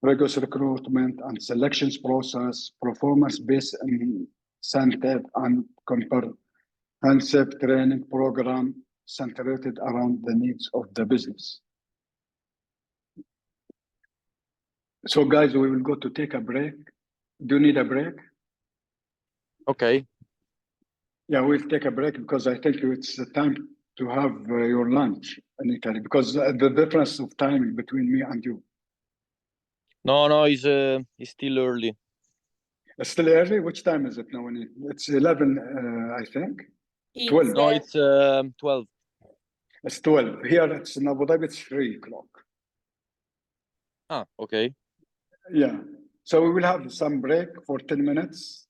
rigorous recruitment and selections process, performance-based incentive, and comprehensive training program centered around the needs of the business. So guys, we will go to take a break. Do you need a break? Okay. Yeah, we'll take a break because I think it's the time to have your lunch in Italy because the difference of time between me and you. No, it's still early. It's still early? Which time is it now? It's 11, I think. 12. No, it's 12. It's 12. Here it's in Abu Dhabi, it's 3 o'clock. Ah, okay. Yeah. So we will have some break for 10 minutes.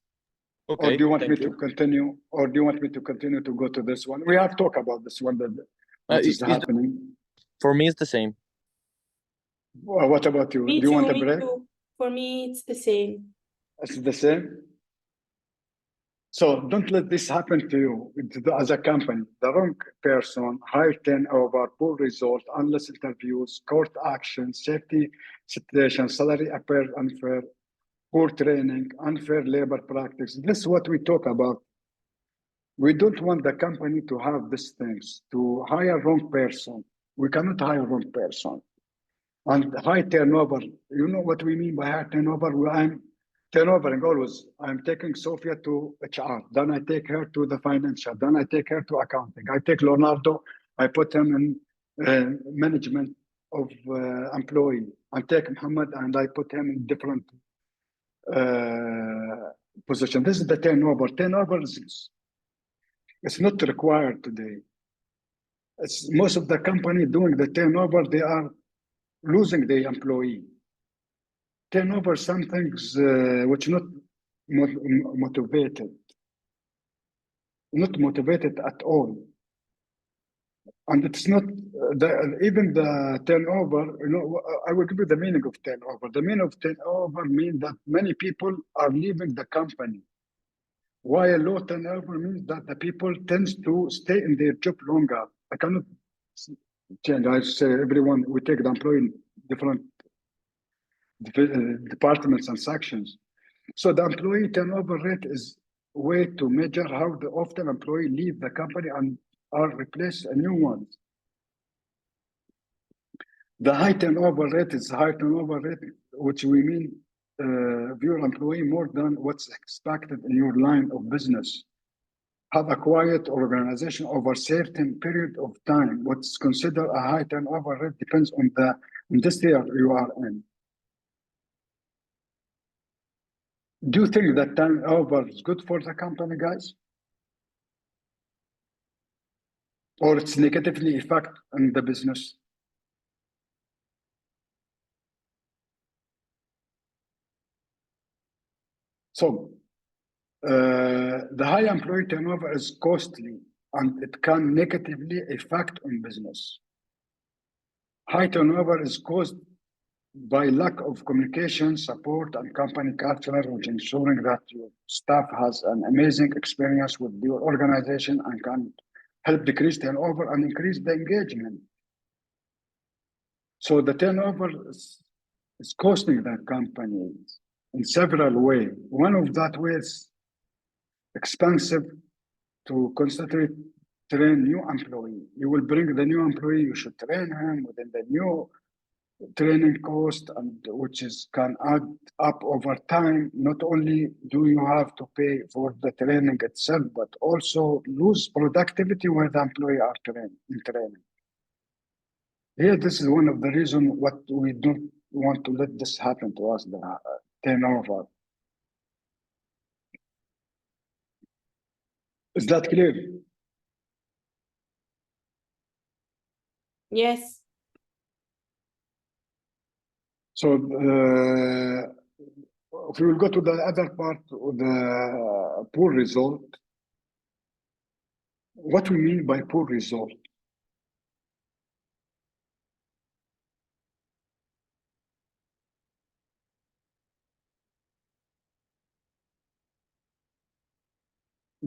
Okay. Or do you want me thank to continue? Or do you want me to continue to go to this one? We have talked about this one, what is happening. For me, it's the same. Well, what about you? Me Do you want a me break? too. For me, it's the same. It's the same? So don't let this happen to you as a company. The wrong person, high turnover, poor result, endless interviews, court action, safety situation, salary unfair, poor training, unfair labor practice. This is what we talk about. We don't want the company to have these things, to hire wrong person. We cannot hire wrong person. And high turnover, you know what we mean by high turnover? I'm turnovering always. I'm taking Sophia to HR, then I take her to the financial, then I take her to accounting. I take Leonardo, I put him in management of employee. I take Muhammad and I put him in different position. This is the turnover. Turnover is it's not required today. It's most of the company doing the turnover, they are losing the employee. Turnover something which not motivated at all. And it's not even the turnover, you know, I will give you the meaning of turnover. The meaning of turnover means that many people are leaving the company. While low turnover means that the people tends to stay in their job longer. I cannot change. I say everyone, we take the employee in different departments and sections. So the employee turnover rate is a way to measure how often employees leave the company and are replaced a new ones. The high turnover rate is high turnover rate, which we mean your employee more than what's expected in your line of business. Have a quiet organization over a certain period of time. What's considered a high turnover rate depends on the industry you are in. Do you think that turnover is good for the company, guys? Or it's negatively affect on the business? So the high employee turnover is costly and it can negatively affect on business. High turnover is caused by lack of communication, support, and company culture, which ensuring that your staff has an amazing experience with your organization and can help decrease turnover and increase the engagement. So the turnover is costing the company in several ways. One of that ways, expensive to constantly train new employee. You will bring the new employee, you should train him within the new training cost, and which can add up over time. Not only do you have to pay for the training itself, but also lose productivity where the employee are in training. Here, this is one of the reasons what we don't want to let this happen to us, the turnover. Is that clear? Yes. So if we will go to the other part of the poor result, what we mean by poor result?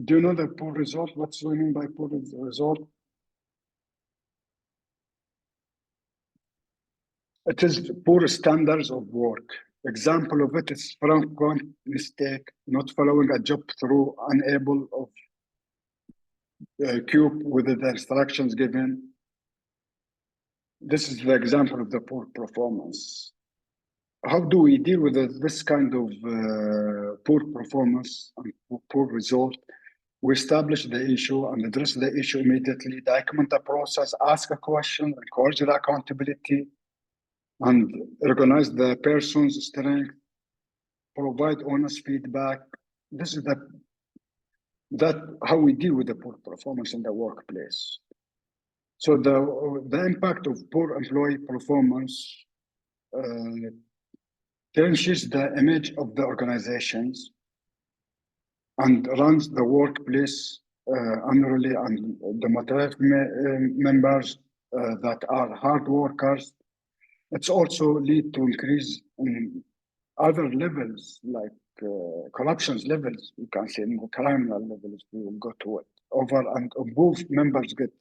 Do you know the poor result? What's we mean by poor result? It is poor standards of work. Example of it is frequent mistake, not following a job through, unable of cope with the instructions given. This is the example of the poor performance. How do we deal with this kind of poor performance and poor result? We establish the issue and address the issue immediately, document the process, ask a question, encourage the accountability, and recognize the person's strength, provide honest feedback. This is how we deal with the poor performance in the workplace. So the impact of poor employee performance tarnishes the image of the organizations and runs the workplace unruly, and the motivated members that are hard workers. It's also lead to increase in other levels, like corruptions levels, you can say more criminal levels, we will go to it. Over and above, members get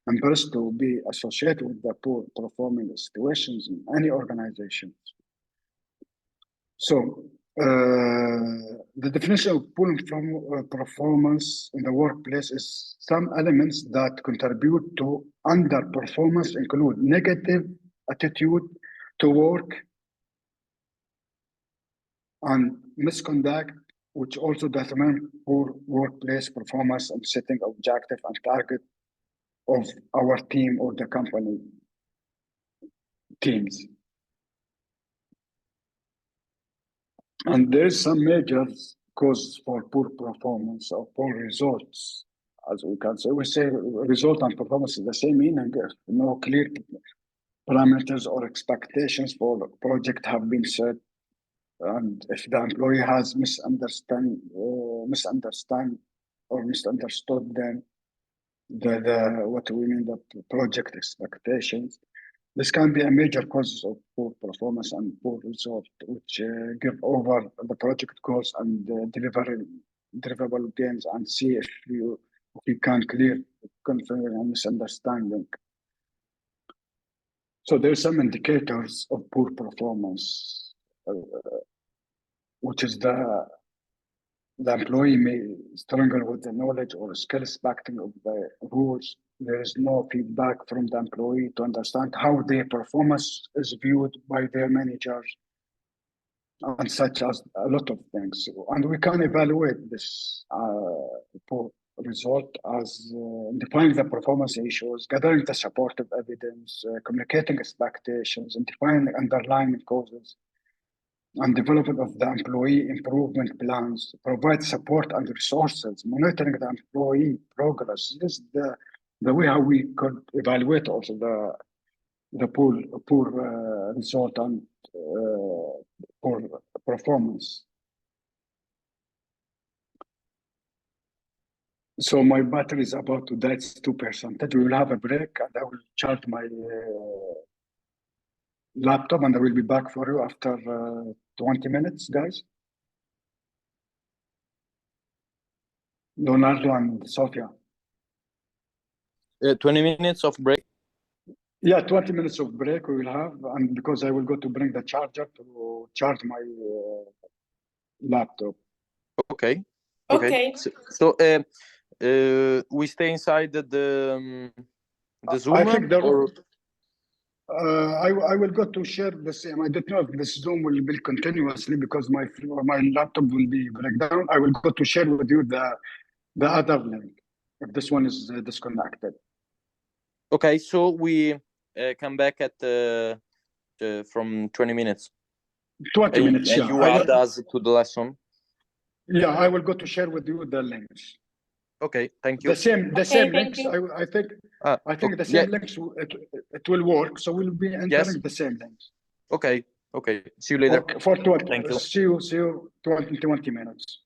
embarrassed to be associated with the poor performing situations in any organizations. So the definition of poor performance in the workplace is some elements that contribute to underperformance include negative attitude to work and misconduct, which also determine poor workplace performance and setting objective and target of our team or the company teams. And there's some major causes for poor performance or poor results. As we can say, we say result and performance is the same meaning. No clear parameters or expectations for the project have been set. And if the employee has misunderstood then what we mean the project expectations, this can be a major cause of poor performance and poor result, which give over the project goals and deliverable gains, and see if we can clear confusion and misunderstanding. So there's some indicators of poor performance, which is the employee may struggle with the knowledge or skill expecting of the rules. There is no feedback from the employee to understand how their performance is viewed by their managers, and such as a lot of things. And we can evaluate this poor result as defining the performance issues, gathering the supportive evidence, communicating expectations, and defining underlying causes, and development of the employee improvement plans, provide support and resources, monitoring the employee progress. This is the way how we could evaluate also the poor result and poor performance. So my battery is about to die, it's 2%. We will have a break and I will charge my laptop and I will be back for you after 20 minutes, guys. Leonardo and Sofia. 20 minutes of break. Yeah, 20 minutes of break we will have, and because I will go to bring the charger to charge my laptop. Okay. Okay. So we stay inside the Zoom, I think or I will go to share the same. I don't know if this Zoom will be continuously because my laptop will be break down. I will go to share with you the other link if this one is disconnected. okay. So we come back at from 20 minutes. 20 minutes. And Yeah. you add us to the lesson. Yeah, I will go to share with you the links. Okay, thank you. The same thank links. you. I think the yeah. same links. It will work. So we'll be entering the same links. Okay. See you later. Okay, for 20. Thank you. See you 20 minutes.